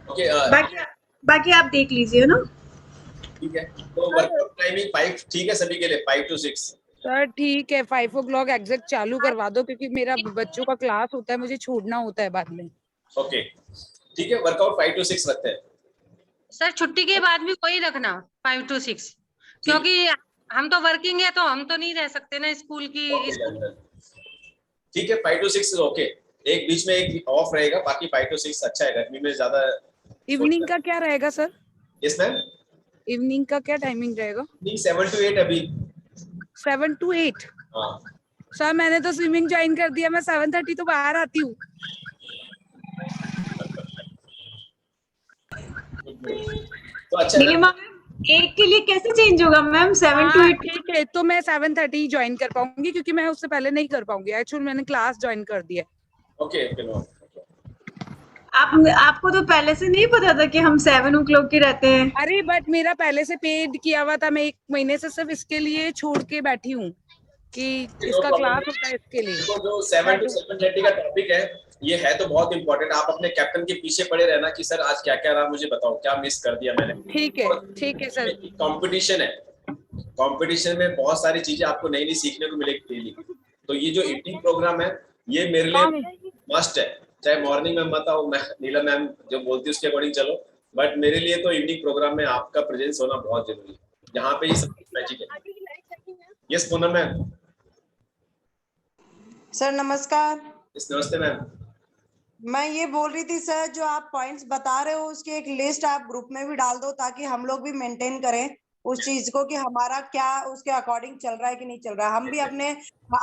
ओके, बाकी आप देख लीजिए ना। ठीक है, तो वर्कआउट टाइमिंग 5 ठीक है सभी के लिए, 5 to 6। सर ठीक है, 5 o'clock एग्जैक्ट चालू करवा दो क्योंकि मेरा बच्चों का क्लास होता है, मुझे छोड़ना होता है बाद में। ओके ठीक है, वर्कआउट 5 to 6 रखते हैं। सर छुट्टी के बाद भी वही रखना 5 to 6, क्योंकि हम तो वर्किंग है तो हम तो नहीं रह सकते ना स्कूल की। ठीक है, 5 to 6 ओके, एक बीच में एक ऑफ रहेगा, बाकी 5 to 6 अच्छा है, गर्मी में ज्यादा। इवनिंग का क्या रहेगा सर? यस मैम, इवनिंग का क्या टाइमिंग रहेगा? 7 to 8 अभी। 7 to 8। हाँ सर मैंने तो स्विमिंग ज्वाइन कर दिया, मैं 7:30 तो बाहर आती हूँ। तो अच्छा है ना? नीलिमा मैम, एक के लिए कैसे चेंज होगा मैम 7 to हाँ 8? ठीक है, तो मैं 7:30 ज्वाइन कर पाऊंगी क्योंकि मैं उससे पहले नहीं कर पाऊंगी। एक्चुअली मैंने क्लास ज्वाइन कर दिया। ओके ओके नो आपको तो पहले से नहीं पता था कि हम 7 o'clock के रहते हैं? अरे बट मेरा पहले से पेड किया हुआ था, मैं 1 महीने से सिर्फ इसके लिए छोड़ के बैठी हूँ कि इसका क्लास होता है इसके लिए। देखो जो 7 to 7:30 का टॉपिक है, ये है तो बहुत इंपॉर्टेंट। आप अपने कैप्टन के पीछे पड़े रहना कि सर आज क्या क्या रहा, मुझे बताओ क्या मिस कर दिया मैंने। ठीक है सर। कंपटीशन है, कंपटीशन में बहुत सारी चीजें आपको नई नई सीखने को मिलेगी डेली। तो ये जो इवनिंग प्रोग्राम है ये मेरे लिए मस्ट है, चाहे मॉर्निंग में मत आओ, मैं नीला मैम जो बोलती है उसके अकॉर्डिंग चलो, बट मेरे लिए तो इवनिंग प्रोग्राम में आपका प्रेजेंस होना बहुत जरूरी है, जहाँ पे ये सब मैजिक है। Yes Poonam ma'am. सर नमस्कार। यस नमस्ते मैम। मैं ये बोल रही थी सर, जो आप पॉइंट्स बता रहे हो उसकी एक लिस्ट आप ग्रुप में भी डाल दो ताकि हम लोग भी मेंटेन करें उस चीज को कि हमारा क्या उसके अकॉर्डिंग चल रहा है कि नहीं चल रहा है। हम भी अपने,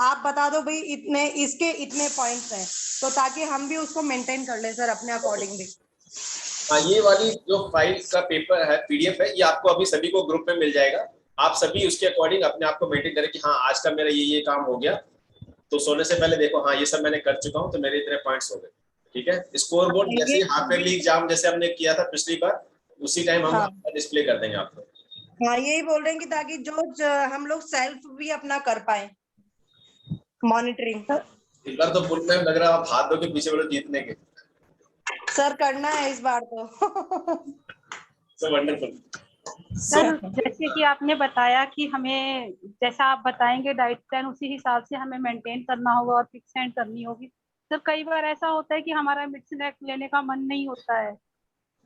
आप बता दो भाई इतने इसके इतने पॉइंट्स हैं, तो ताकि हम भी उसको मेंटेन कर ले सर अपने अकॉर्डिंग भी। हाँ ये वाली जो फाइल का पेपर है पीडीएफ है, ये आपको अभी सभी को ग्रुप में मिल जाएगा। आप सभी उसके अकॉर्डिंग अपने आप को मेंटेन करें कि हाँ आज का मेरा ये काम हो गया, तो सोने से पहले देखो हाँ ये सब मैंने कर चुका हूँ तो मेरे इतने पॉइंट्स हो गए। ठीक है, स्कोर बोर्ड जैसे हाफ ईयरली एग्जाम जैसे हमने किया था पिछली बार, उसी टाइम हम डिस्प्ले कर देंगे आपको। हाँ यही बोल रहे हैं कि ताकि जो हम लोग सेल्फ भी अपना कर पाए मॉनिटरिंग। इस बार तो फुल टाइम लग रहा है, आप हाथ धो के पीछे बोलो जीतने के। सर करना है इस बार तो। So wonderful. सर जैसे कि आपने बताया कि हमें जैसा आप बताएंगे डाइट प्लान उसी हिसाब से हमें मेंटेन करना होगा और फिक्स एंड करनी होगी। सर कई बार ऐसा होता है कि हमारा मिड स्नैक लेने का मन नहीं होता है,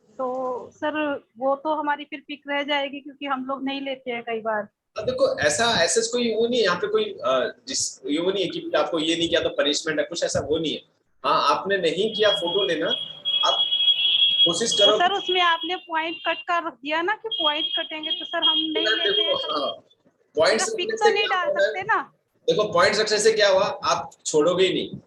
तो सर वो तो हमारी फिर पिक रह जाएगी क्योंकि हम लोग नहीं लेते हैं कई बार। अब देखो ऐसा कोई वो नहीं है यहाँ पे, कोई ये वो नहीं है कि आपको ये नहीं किया तो पनिशमेंट है, कुछ ऐसा वो नहीं है। हाँ आपने नहीं किया फोटो लेना, आप कोशिश करो। तो सर उसमें आपने पॉइंट कट कर दिया ना कि पॉइंट कटेंगे तो सर हम नहीं लेते हैं, पॉइंट्स पिक तो नहीं डाल सकते ना। देखो पॉइंट्स रखने से क्या हुआ, आप छोड़ोगे ही नहीं।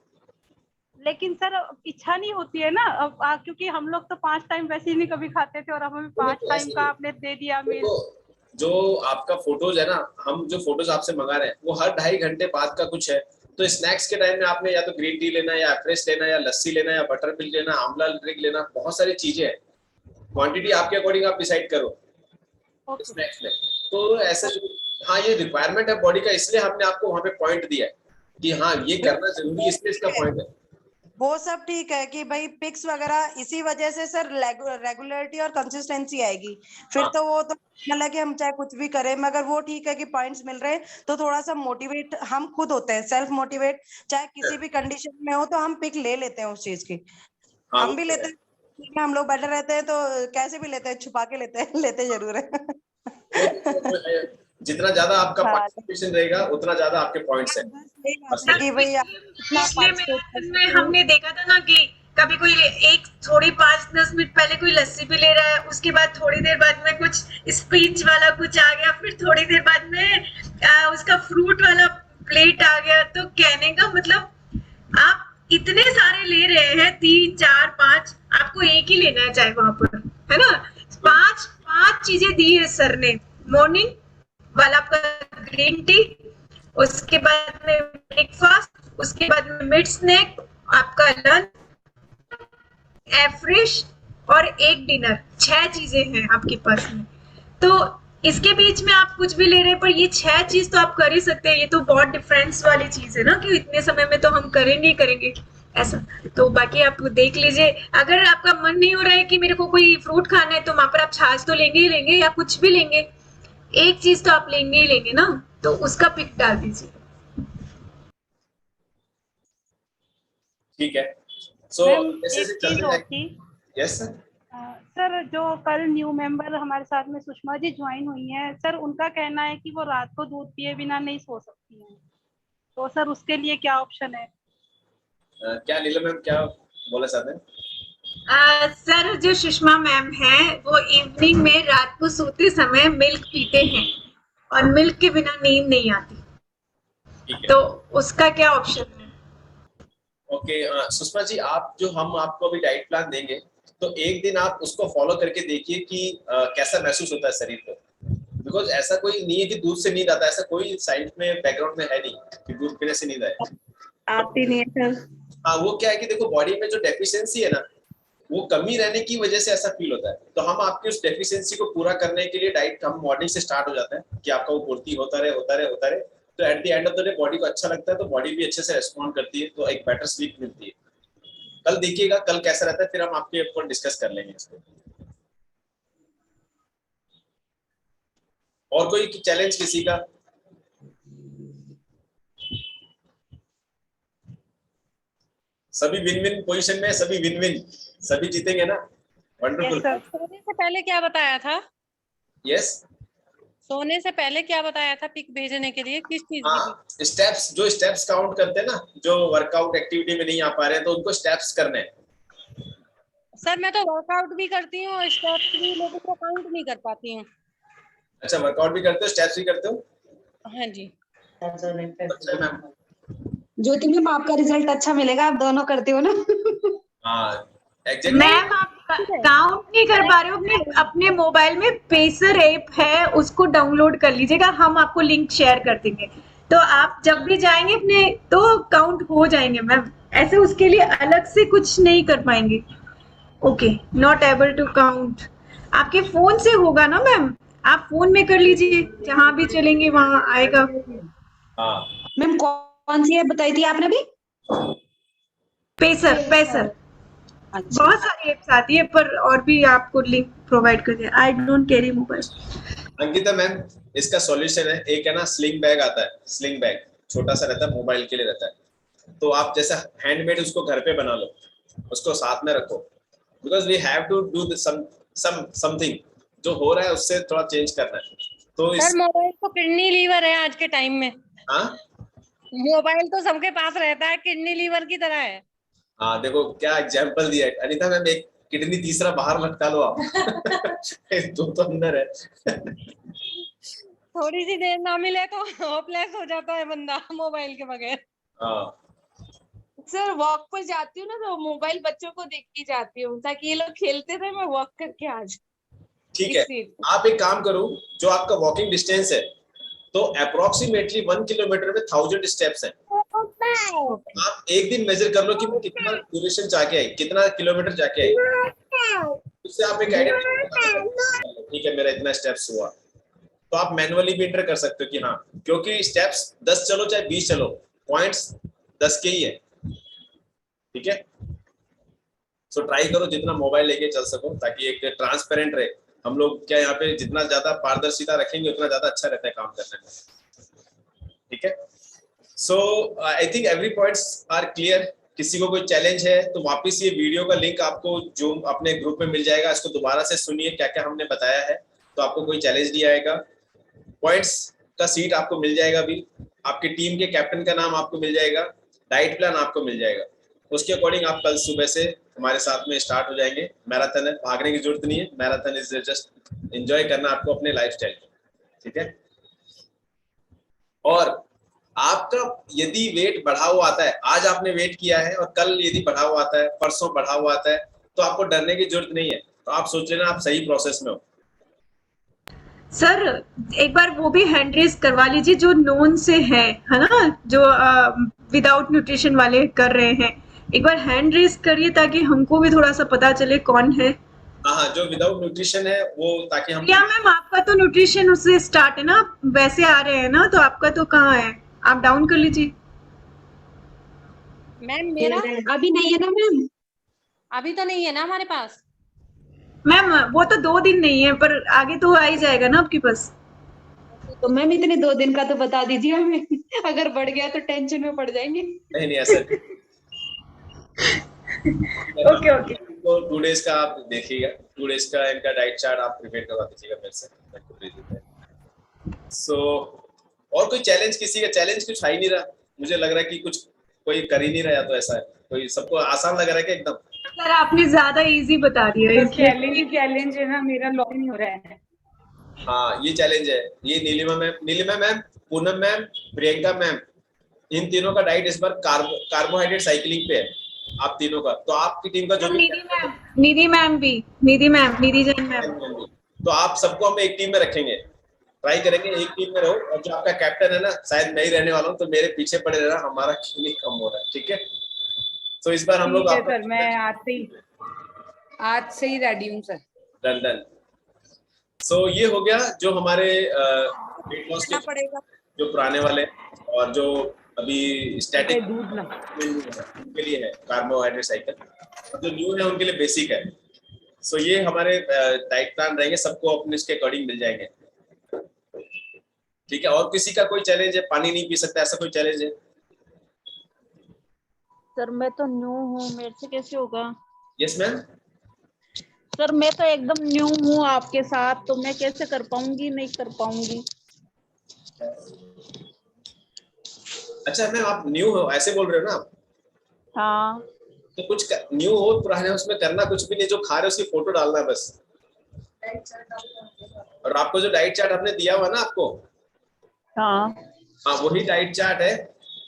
लेकिन सर इच्छा नहीं होती है ना अब क्योंकि हम लोग तो 5 टाइम वैसे ही नहीं कभी खाते थे और हमें 5 टाइम का आपने दे दिया मील। जो आपका फोटोज है ना, हम जो फोटोज आपसे मंगा रहे हैं वो हर 2.5 घंटे बाद का कुछ है, तो स्नैक्स के टाइम में आपने या तो ग्रीन टी लेना, या फ्रेश लेना, या लस्सी लेना, या बटर मिल्क लेना, आंवला ड्रिंक लेना, बहुत सारी चीजें हैं। क्वांटिटी आपके अकॉर्डिंग आप डिसाइड करो स्नैक्स में। तो ऐसा हाँ ये रिक्वायरमेंट है बॉडी का, इसलिए हमने आपको वहाँ पे पॉइंट दिया है कि हाँ ये करना जरूरी है, इसलिए इसका पॉइंट है। वो सब ठीक है कि भाई पिक्स वगैरह इसी वजह से सर रेगुलरिटी और कंसिस्टेंसी आएगी, फिर तो वो तो मतलब कि हम चाहे कुछ भी करें, मगर वो ठीक है कि पॉइंट्स मिल रहे हैं तो थोड़ा सा मोटिवेट हम खुद होते हैं, सेल्फ मोटिवेट, चाहे किसी भी कंडीशन में हो तो हम पिक ले लेते हैं उस चीज की। हम भी लेते हैं, हम लोग बैठे रहते हैं तो कैसे भी लेते हैं, छुपा के लेते हैं, लेते जरूर है। जितना ज्यादा आपका पार्टिसिपेशन रहेगा उतना ज्यादा आपके पॉइंट्स हैं। कि भाई में हमने देखा था ना कि कभी कोई एक थोड़ी 5-10 मिनट पहले कोई लस्सी भी ले रहा है, उसके बाद थोड़ी देर बाद में कुछ स्पीच वाला कुछ आ गया, फिर थोड़ी देर बाद में उसका फ्रूट वाला प्लेट आ गया। तो कहने का मतलब आप इतने सारे ले रहे हैं, 3, 4, 5, आपको एक ही लेना है चाहे वहां पर, है ना। 5 चीजें दी है सर ने। मॉर्निंग वाला आपका ग्रीन टी, उसके बाद में ब्रेकफास्ट, उसके बाद में मिड स्नैक, आपका लंच, फ्रेश और एक डिनर। 6 चीजें हैं आपके पास में। तो इसके बीच में आप कुछ भी ले रहे हैं, पर ये 6 चीज तो आप कर ही सकते हैं। ये तो बहुत डिफरेंस वाली चीज है ना कि इतने समय में तो हम करेंगे ही करेंगे ऐसा। तो बाकी आप देख लीजिए, अगर आपका मन नहीं हो रहा है कि मेरे को कोई फ्रूट खाना है तो वहां पर आप छाछ तो लेंगे ही लेंगे या कुछ भी लेंगे, एक चीज तो आप लेंगे ही लेंगे ना, तो उसका पिक डाल दीजिए। ठीक है। सो यस सर जो कल न्यू मेंबर हमारे साथ में सुषमा जी ज्वाइन हुई हैं, सर उनका कहना है कि वो रात को दूध पिए बिना नहीं सो सकती हैं, तो सर उसके लिए क्या ऑप्शन है? क्या नीलम मैम क्या बोला चाहते हैं? सर जो सुषमा मैम है वो इवनिंग में रात को सोते समय मिल्क पीते हैं और मिल्क के बिना नींद नहीं आती। ठीक है। तो उसका क्या ऑप्शन है? ओके सुषमा जी, हम आपको अभी डाइट प्लान देंगे, तो एक दिन आप उसको फॉलो करके देखिए कि कैसा महसूस होता है शरीर को। बिकॉज ऐसा कोई नहीं है कि दूध से नींद आता है, ऐसा कोई साइंस में बैकग्राउंड में है नहीं कि दूध पीने से नींद आए। आती नहीं है सर। हाँ, वो क्या है कि देखो बॉडी में जो डेफिशिएंसी है ना, वो कमी रहने की वजह से ऐसा फील होता है। तो हम आपकी उस डेफिशिएंसी को पूरा करने के लिए डाइट हम मॉर्निंग से स्टार्ट हो जाता है कि आपका वो पूर्ति होता रहे। तो at the end of the day body को अच्छा लगता है, तो बॉडी भी अच्छे से रेस्पॉन्ड करती है, तो एक बेटर स्लीप मिलती है। कल देखिएगा कल कैसा रहता है, फिर हम आपके ऊपर डिस्कस कर लेंगे इसको। और कोई चैलेंज किसी का? सभी विन विन पोजीशन में, सभी विन विन, सभी जीतेंगे ना। वंडरफुल। सोने से पहले क्या बताया था? यस। सोने से पहले क्या बताया था पिक भेजने के लिए, किस चीज की? हाँ, स्टेप्स, जो स्टेप्स काउंट करते हैं ना, जो वर्कआउट एक्टिविटी में नहीं आ पा रहे हैं तो उनको स्टेप्स करने हैं। सर मैं तो वर्कआउट भी करती हूँ, स्टेप्स भी, लेकिन वो काउंट नहीं कर पाती हूँ। अच्छा, वर्कआउट भी करते हो, स्टेप्स भी करते हो? हाँ जी। अच्छा मैम। ज्योति मैम आपका रिजल्ट अच्छा मिलेगा, आप दोनों करते हो ना। हाँ एग्जैक्टली। मैम आप काउंट नहीं कर पा रहे हो, अपने मोबाइल में पेसर ऐप है, उसको डाउनलोड कर लीजिएगा, हम आपको लिंक शेयर कर देंगे, तो आप जब भी जाएंगे अपने तो काउंट हो जाएंगे मैम। ऐसे उसके लिए अलग से कुछ नहीं कर पाएंगे। Okay, not able to count. आपके फोन से होगा ना मैम, आप फोन में कर लीजिए, जहां भी चलेंगे वहां आएगा। हाँ मैम कौन सी ऐप बताई थी आपने अभी? पेसर। अच्छा। बहुत सारी एप्स आती है, पर और भी आपको लिंक प्रोवाइड कर दिया। I don't carry mobile. Ankita ma'am, इसका सॉल्यूशन है, एक है ना स्लिंग बैग आता है, स्लिंग बैग छोटा सा रहता है, मोबाइल के लिए रहता है। तो आप जैसा हैंडमेड उसको घर पे बना लो, उसको साथ में रखो, because we have to do something, जो हो रहा है उससे थोड़ा चेंज करना है। तो सर मोबाइल तो किडनी लीवर है आज के टाइम में। हाँ, मोबाइल तो सबके पास रहता है, किडनी लीवर की तरह है। हाँ देखो क्या एग्जाम्पल दिया है अनिता मैम, एक किडनी तीसरा बाहर लटका लो आप। दो तो अंदर है। थोड़ी सी देर ना मिले तो होपलेस हो जाता है बंदा मोबाइल के बगैर। हाँ सर वॉक पर जाती हूँ ना, तो मोबाइल बच्चों को देख के जाती हूँ ताकि ये लोग खेलते रहे, मैं वॉक करके आ जाऊँ। ठीक है, आप एक काम करो, जो आपका वॉकिंग डिस्टेंस है तो अप्रोक्सीमेटली 1 किलोमीटर में 1000 स्टेप्स हैं। आप एक दिन मेजर कर लो कि मैं कितना ड्यूरेशन जाके आई, कितना किलोमीटर जाके आई, उससे आप एक आइडिया, ठीक है मेरा इतना स्टेप्स हुआ, तो आप मैनुअली भी एंटर कर सकते हो कि हाँ, क्योंकि स्टेप्स 10 चलो चाहे 20 चलो, पॉइंट्स 10 के ही है। ठीक है, सो ट्राई करो जितना मोबाइल लेके चल सको, ताकि एक ट्रांसपेरेंट रहे। हम लोग क्या यहाँ पे जितना ज्यादा पारदर्शिता रखेंगे उतना ज्यादा अच्छा रहता है काम करने में। ठीक है, so I think every points are clear. किसी को कोई चैलेंज है तो वापस ये वीडियो का लिंक आपको जो अपने ग्रुप में मिल जाएगा, इसको दोबारा से सुनिए क्या क्या हमने बताया है, तो आपको कोई चैलेंज नहीं आएगा। पॉइंट्स का सीट आपको मिल जाएगा, अभी आपकी टीम के कैप्टन का नाम आपको मिल जाएगा, डाइट प्लान आपको मिल जाएगा, उसके अकॉर्डिंग आप कल सुबह से हमारे साथ में स्टार्ट हो जाएंगे। मैराथन है, भागने की जरूरत नहीं है, मैराथन इज जस्ट एंजॉय करना आपको अपने लाइफस्टाइल। ठीक है, और आपका यदि वेट बढ़ा हुआ आता है, आज आपने वेट किया है और कल यदि बढ़ा हुआ आता है, परसों बढ़ा हुआ आता है, तो आपको डरने की जरूरत नहीं है, तो आप सोच लेना आप सही प्रोसेस में हो। सर एक बार वो भी हैंड रेस करवा लीजिए जो नोन से है ना, जो विदाउट न्यूट्रिशन वाले कर रहे हैं, एक बार हैंड रेस करिए ताकि हमको भी थोड़ा सा पता चले कौन है। हाँ, जो विदाउट न्यूट्रिशन है वो, ताकि हम, क्या मैम आपका तो न्यूट्रिशन उससे स्टार्ट है ना, वैसे आ रहे हैं ना, तो आपका तो कहाँ है, आप डाउन कर लीजिए। मैम मेरा अभी नहीं है ना मैम? अभी तो नहीं है ना हमारे पास। मैम वो तो 2 दिन नहीं है, पर आगे तो आ ही जाएगा ना आपके पास। तो मैम इतने 2 दिन का तो बता दीजिए हमें, अगर बढ़ गया तो टेंशन में पड़ जाएंगे। नहीं ऐसा ओके ओके, तो 2 डेज का आप देखिएगा, 2 डेज का इनका डाइट चार्ट आप प्रिपेयर करवा दीजिएगा मेरे से। सो और कोई चैलेंज, किसी का चैलेंज कुछ आ ही नहीं रहा, मुझे लग रहा है कि कुछ कोई कर ही नहीं रहा, तो ऐसा है कोई, सबको आसान लग रहा है कि एकदम? सर आपने ज्यादा इजी बता दिया, चैलेंज है ना, मेरा लॉग इन हो रहा है। हाँ ये चैलेंज है, ये Neelima ma'am, Poonam ma'am, Priyanka ma'am, इन तीनों का डाइट इस बार कार्बोहाइड्रेट साइकिलिंग पे है, आप तीनों का। तो आपकी टीम का जो भी निधि जैन मैम, तो आप सबको हम एक टीम में रखेंगे, ट्राई करेंगे एक टीम में रहो। और जो आपका कैप्टन है ना, शायद मैं ही रहने वाला हूँ, तो मेरे पीछे पड़े रहना, हमारा खेल कम हो रहा है, ठीक है। तो इस बार हम लोग सर मैं आज से ही रेडी हूँ सर। डन। सो ये हो गया जो हमारे वेट लॉस के पड़ेगा जो पुराने वाले और जो अभी स्टैटिक दूध ना उनके लिए है कार्बोहाइड्रेट साइकिल, जो न्यू है उनके लिए बेसिक है। सो ये हमारे डाइट प्लान रहेंगे, सबको अपने इसके अकॉर्डिंग मिल जाएंगे, ठीक है। और किसी का कोई चैलेंज है, पानी नहीं पी सकता, ऐसा कोई चैलेंज है? सर मैं तो न्यू हूँ, मेरे से कैसे होगा? Yes ma'am. सर मैं तो एकदम न्यू हूँ आपके साथ, तो मैं कैसे कर पाऊंगी? नहीं कर पाऊंगी। अच्छा मैम, आप न्यू हो ऐसे बोल रहे हो ना आप? हाँ। तो कुछ न्यू हो पुराने, उसमें करना कुछ भी नहीं, जो खा रहे हो उसकी फोटो डालना है बस। और आपको जो डाइट चार्ट आपने दिया हुआ ना आपको, हाँ वही डाइट चार्ट है।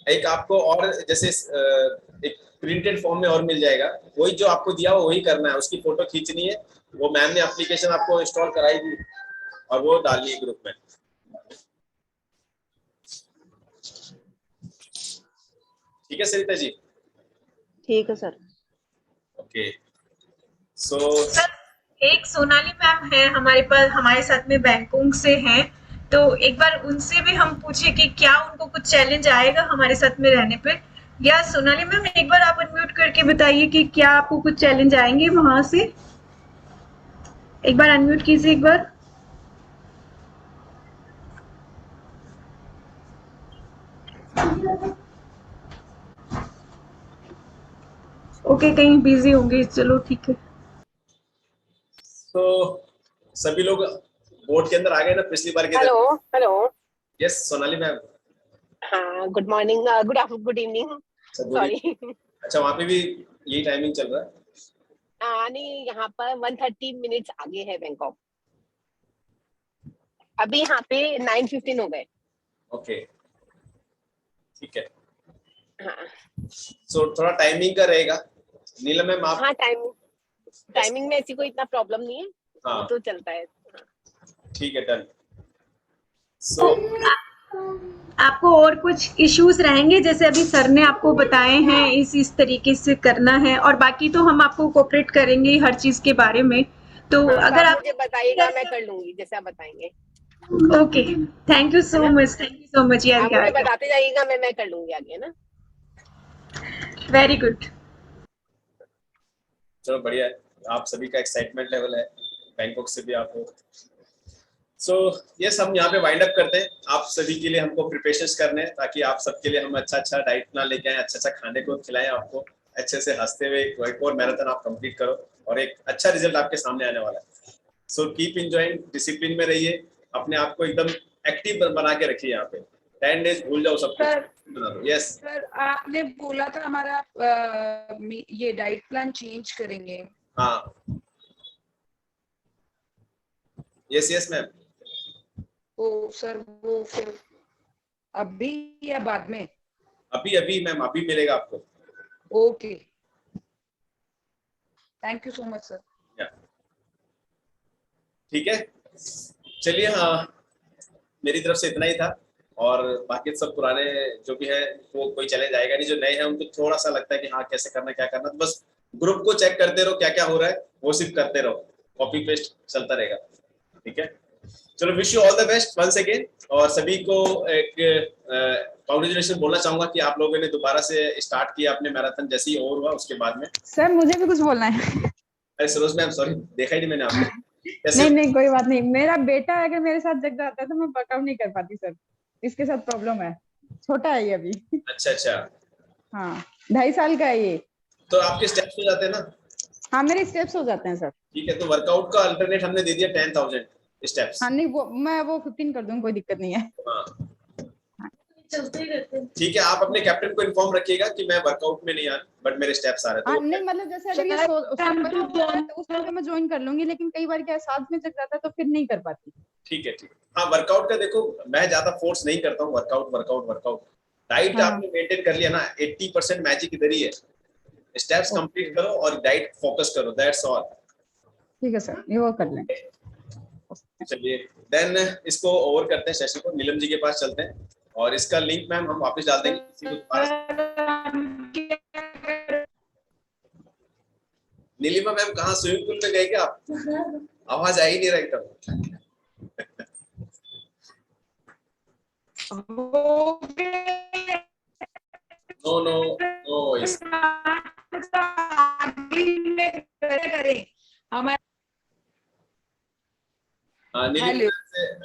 एक आपको और जैसे एक प्रिंटेड फॉर्म में और मिल जाएगा, वही जो आपको दिया हुआ वही करना है, उसकी फोटो खींचनी है। वो मैम ने एप्लीकेशन आपको इंस्टॉल कराई थी और वो डालनी है ग्रुप में। ठीक है सरिता जी? ठीक है सर। ओके। सो एक सोनाली मैम है हमारे पास, हमारे साथ में बैंकॉक से हैं, तो एक बार उनसे भी हम पूछे कि क्या उनको कुछ चैलेंज आएगा हमारे साथ में रहने पे। या सोनाली मैम एक बार आप अनम्यूट करके बताइए कि क्या आपको कुछ चैलेंज आएंगे वहां से? एक बार अनम्यूट कीजिए एक बार। ओके, कहीं बिजी होंगे, चलो ठीक है। तो सभी लोग बोर्ड के अंदर आ गए ना पिछली बार के? हेलो। Yes Sonali ma'am. हाँ, good morning, good afternoon, good evening, sorry. अच्छा वहाँ पे भी यही टाइमिंग चल रहा है? नहीं, यहाँ पर 130 मिनट्स आगे है बैंकॉक। अभी यहाँ पे 9:15 हो गए। ओके ठीक है। हाँ। सो थोड़ा टाइमिंग का रहेगा नीलम मैम आप? हाँ, टाइमिंग में ऐसी कोई इतना प्रॉब्लम नहीं है। हाँ तो चलता है। ठीक है डन। सो आपको और कुछ इश्यूज रहेंगे जैसे अभी सर ने आपको बताए हैं इस तरीके से करना है, और बाकी तो हम आपको कोऑपरेट करेंगे हर चीज के बारे में। तो अगर आप मुझे बताइएगा, मैं कर लूंगी जैसे आप बताएंगे। Okay, thank you so much यार। आप मुझे बताते जाइएगा, मैं कर लूंगी आगे ना। Very good. चलो बढ़िया है, आप सभी का एक्साइटमेंट लेवल है, बैंकॉक से भी आप हो। सो ये सब यहाँ पे वाइंड अप करते हैं। आप सभी के लिए हमको प्रिपरेशंस करने हैं ताकि आप सबके लिए हम अच्छा डाइट प्लान लेके आए, अच्छा खाने को खिलाएं, आपको अच्छे से हंसते हुए एक और मैराथन आप कंप्लीट करो और एक अच्छा रिजल्ट आपके सामने आने वाला है। सो कीप एंजॉयिंग, डिसिप्लिन में रहिए, अपने आप को एकदम एक्टिव बना के रखिए। यहाँ पे 10 डेज भूल जाओ सब कुछ। यस सर, आपने बोला था हमारा ये डाइट प्लान चेंज करेंगे। हाँ यस मैम। ओ सर, वो फिर अभी या बाद में? अभी मैम, अभी मिलेगा आपको। Okay, thank you so much sir. ठीक है, चलिए। हाँ मेरी तरफ से इतना ही था, और बाकी सब पुराने जो भी है वो कोई चैलेंज आएगा नहीं। जो नए हैं उनको थोड़ा सा लगता है कि हाँ कैसे करना क्या करना, तो बस ग्रुप को चेक करते रहो क्या क्या हो रहा है, वो सिर्फ करते रहो, कॉपी पेस्ट चलता रहेगा। ठीक है, चलो wish you all the best once again. और सभी को एक कांग्रेचुलेशन बोलना चाहूंगा कि आप लोगों ने दोबारा से स्टार्ट किया अपने मैराथन जैसे ही ओवर हुआ उसके बाद में। सर मुझे भी कुछ बोलना है। अरे सरोज मैम सॉरी, देखा ही नहीं मैंने आपको। नहीं कोई बात नहीं, मेरा बेटा अगर मेरे साथ जग जाता है तो मैं वर्कआउट नहीं कर पाती सर, इसके साथ प्रॉब्लम है, छोटा है ये अभी। अच्छा हाँ 2.5 साल का है ये। तो आपके स्टेप्स हो जाते हैं ना? हाँ मेरे स्टेप्स हो जाते हैं सर। ठीक है, तो वर्कआउट का अल्टरनेट हमने दे दिया 10,000 स्टेप्स। हाँ नहीं मैं वो 15 कर दूंगी, कोई दिक्कत नहीं है। हाँ चलते ही रहते हैं। ठीक है, आप अपने कैप्टन को इन्फॉर्म रखिएगा कि मैं वर्कआउट में नहीं आ रहा बट मेरे स्टेप्स आ रहे हैं। हाँ नहीं मतलब जैसे अगर ये उसमें मैं ज्वाइन कर लूंगी, लेकिन कई बार क्या साथ में जग जाता है तो फिर नहीं कर पाती। ठीक है हाँ वर्कआउट का देखो, मैं ज्यादा फोर्स नहीं करता हूँ, वर्कआउट डाइट आपने मेंटेन कर लिया ना, 80% मैजिक इधर ही है। स्टेप्स कंप्लीट करो और डाइट फोकस करो, दैट्स ऑल। ठीक है सर, ये वो कर लेंगे। चलिए देन इसको ओवर करते हैं सेशन को, नीलम जी के पास चलते हैं और इसका लिंक मैम हम वापस डाल देंगे किसी को दोबारा। नीलिमा मैम कहाँ, स्विमिंग पूल में गए क्या आप? आवाज आ ही नहीं रहा एकदम। No no no voice.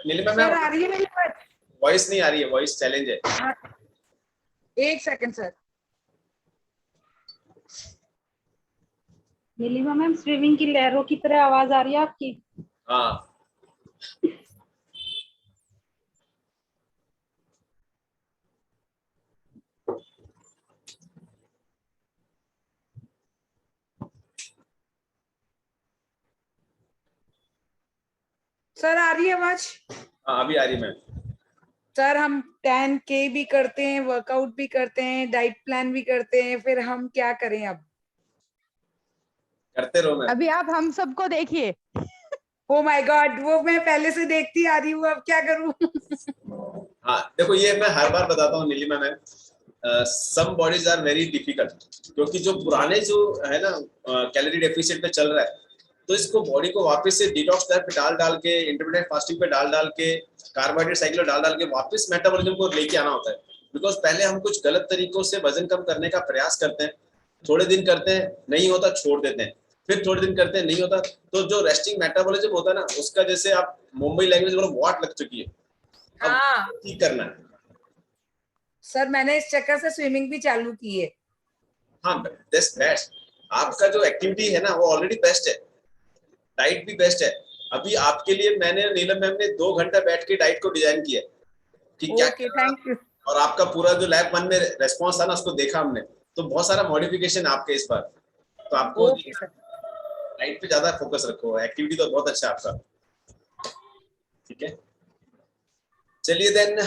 Neelima ma'am voice नहीं आ रही है, वॉइस चैलेंज है। एक second sir. Neelima ma'am swimming की लहरों की तरह आवाज आ रही है आपकी। हाँ सर आ रही है आवाज? हाँ अभी आ रही मैम। सर हम 10K भी करते हैं, वर्कआउट भी करते हैं, डाइट प्लान भी करते हैं, फिर हम क्या करें अब? करते रहो मैम। अभी आप हम सबको देखिए। ओ माय गॉड, वो मैं पहले से देखती आ रही हूँ, अब क्या करूँ? हाँ देखो, ये मैं हर बार बताता हूँ Neelima ma'am, some bodies are very difficult, क्योंकि जो पुराने जो है ना कैलोरी डेफिसिट पे चल रहा है, तो इसको बॉडी को वापस से डिटॉक्स डाइट पे डाल के, इंटरमिटेंट फास्टिंग पे डाल के, कार्बोहाइड्रेट साइकिल डाल के वापस मेटाबॉलिज्म को लेके आना होता है। बिकॉज पहले हम कुछ गलत तरीकों से वजन कम करने का प्रयास करते हैं, थोड़े दिन करते हैं, नहीं होता छोड़ देते हैं, फिर थोड़े दिन करते हैं, नहीं होता, तो जो रेस्टिंग मेटाबॉलिज्म होता है ना, उसका जैसे आप मुंबई लैंग्वेज बोलो वाट लग चुकी है, अब ठीक करना है। सर मैंने इस चक्कर से स्विमिंग भी चालू की है। हाँ बेस्ट, आपका जो एक्टिविटी है ना वो ऑलरेडी बेस्ट है, डाइट भी बेस्ट है। अभी आपके लिए मैंने नीलम मैम ने 2 घंटा बैठ के डाइट को डिजाइन किया कि क्या थैंक यू। और आपका पूरा जो लैब 1 में रेस्पॉन्स था ना, उसको देखा हमने, तो बहुत सारा मॉडिफिकेशन आपके इस बार, तो आपको डाइट पे ज्यादा फोकस रखो, एक्टिविटी तो बहुत अच्छा आपका। ठीक है, चलिए then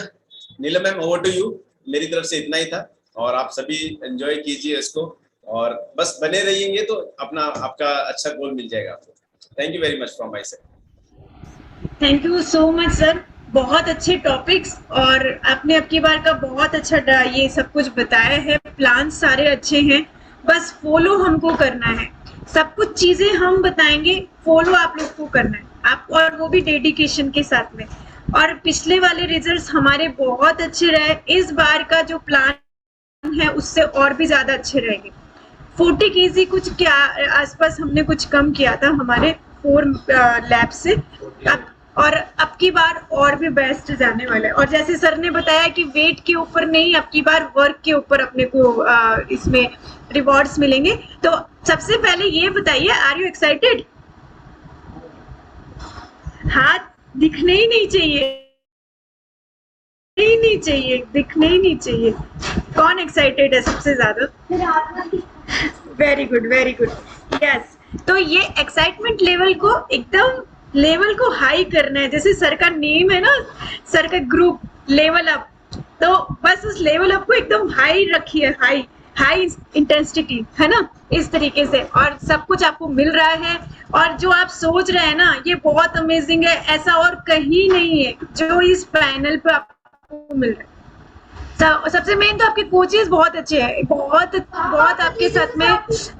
Neelam ma'am over to you. मेरी तरफ से इतना ही था और आप सभी एंजॉय कीजिए इसको और बस बने रहिएंगे तो अपना आपका अच्छा गोल मिल जाएगा आपको। Thank you very much from my side. Thank you so much sir, बहुत अच्छे टॉपिक्स और आपने अब की बार का बहुत अच्छा ये सब कुछ बताया है। प्लान सारे अच्छे हैं, बस फॉलो हमको करना है। सब कुछ चीजें हम बताएंगे, फॉलो आप लोग को करना है आप, और वो भी डेडिकेशन के साथ में। और पिछले वाले रिजल्ट्स हमारे बहुत अच्छे रहे, इस बार का जो प्लान है उससे और भी ज्यादा अच्छे रहेंगे। 40 kg कुछ क्या आसपास हमने कुछ कम किया था हमारे 4 लैब से, और अब की बार और भी बेस्ट जाने वाला है। और जैसे सर ने बताया कि वेट के ऊपर नहीं, अब की बार वर्क के ऊपर अपने को इसमें रिवॉर्ड्स मिलेंगे। तो सबसे पहले ये बताइए, आर यू एक्साइटेड? हाथ दिखने ही नहीं चाहिए, दिखने ही नहीं चाहिए। कौन एक्साइटेड है सबसे ज्यादा? Very good yes. तो ये एक्साइटमेंट लेवल को एकदम लेवल को हाई करना है, जैसे सर का नेम है ना, सर का ग्रुप लेवल अप, तो बस उस लेवल अप को एकदम हाई रखिए, हाई इंटेंसिटी, है ना, इस तरीके से। और सब कुछ आपको मिल रहा है, और जो आप सोच रहे हैं ना ये बहुत अमेजिंग है, ऐसा और कहीं नहीं है जो इस पैनल पे आपको मिल रहा है। सबसे मेन तो आपके कोचेस बहुत अच्छे हैं, बहुत आपके साथ में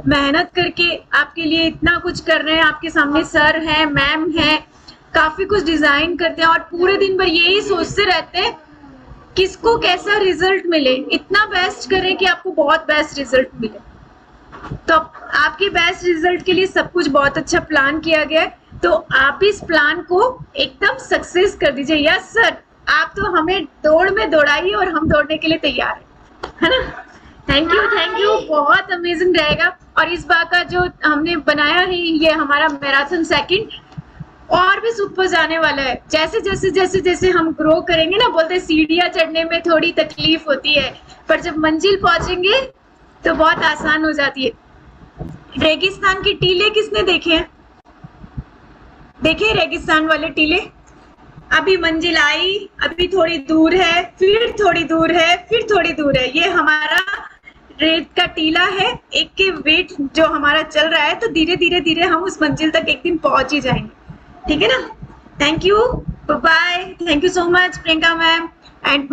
मेहनत करके आपके लिए इतना कुछ कर रहे हैं। आपके सामने सर है, मैम है, काफी कुछ डिजाइन करते हैं और पूरे दिन भर यही सोचते रहते हैं किसको कैसा रिजल्ट मिले, इतना बेस्ट करें कि आपको बहुत बेस्ट रिजल्ट मिले। तो आपके बेस्ट रिजल्ट के लिए सब कुछ बहुत अच्छा प्लान किया गया है, तो आप इस प्लान को एकदम सक्सेस कर दीजिए। यस सर, आप तो हमें दौड़ में दौड़ाइए और हम दौड़ने के लिए तैयार है ना। थैंक यू, बहुत अमेजिंग रहेगा। और इस बार का जो हमने बनाया है ये हमारा मैराथन सेकंड और भी सुपर जाने वाला है। जैसे हम ग्रो करेंगे ना, बोलते हैं सीढ़ियां चढ़ने में थोड़ी तकलीफ होती है, पर जब मंजिल पहुंचेंगे तो बहुत आसान हो जाती है। रेगिस्तान की टीले किसने देखे हैं? देखे रेगिस्तान वाले टीले? अभी मंजिल आई, अभी थोड़ी दूर है, फिर थोड़ी दूर है, फिर थोड़ी दूर है। ये हमारा रेत का टीला है, एक के वेट जो हमारा चल रहा है, तो धीरे धीरे धीरे हम उस मंजिल तक एक दिन पहुंच ही जाएंगे। ठीक है ना? Thank you, bye, thank you so much Priyanka ma'am and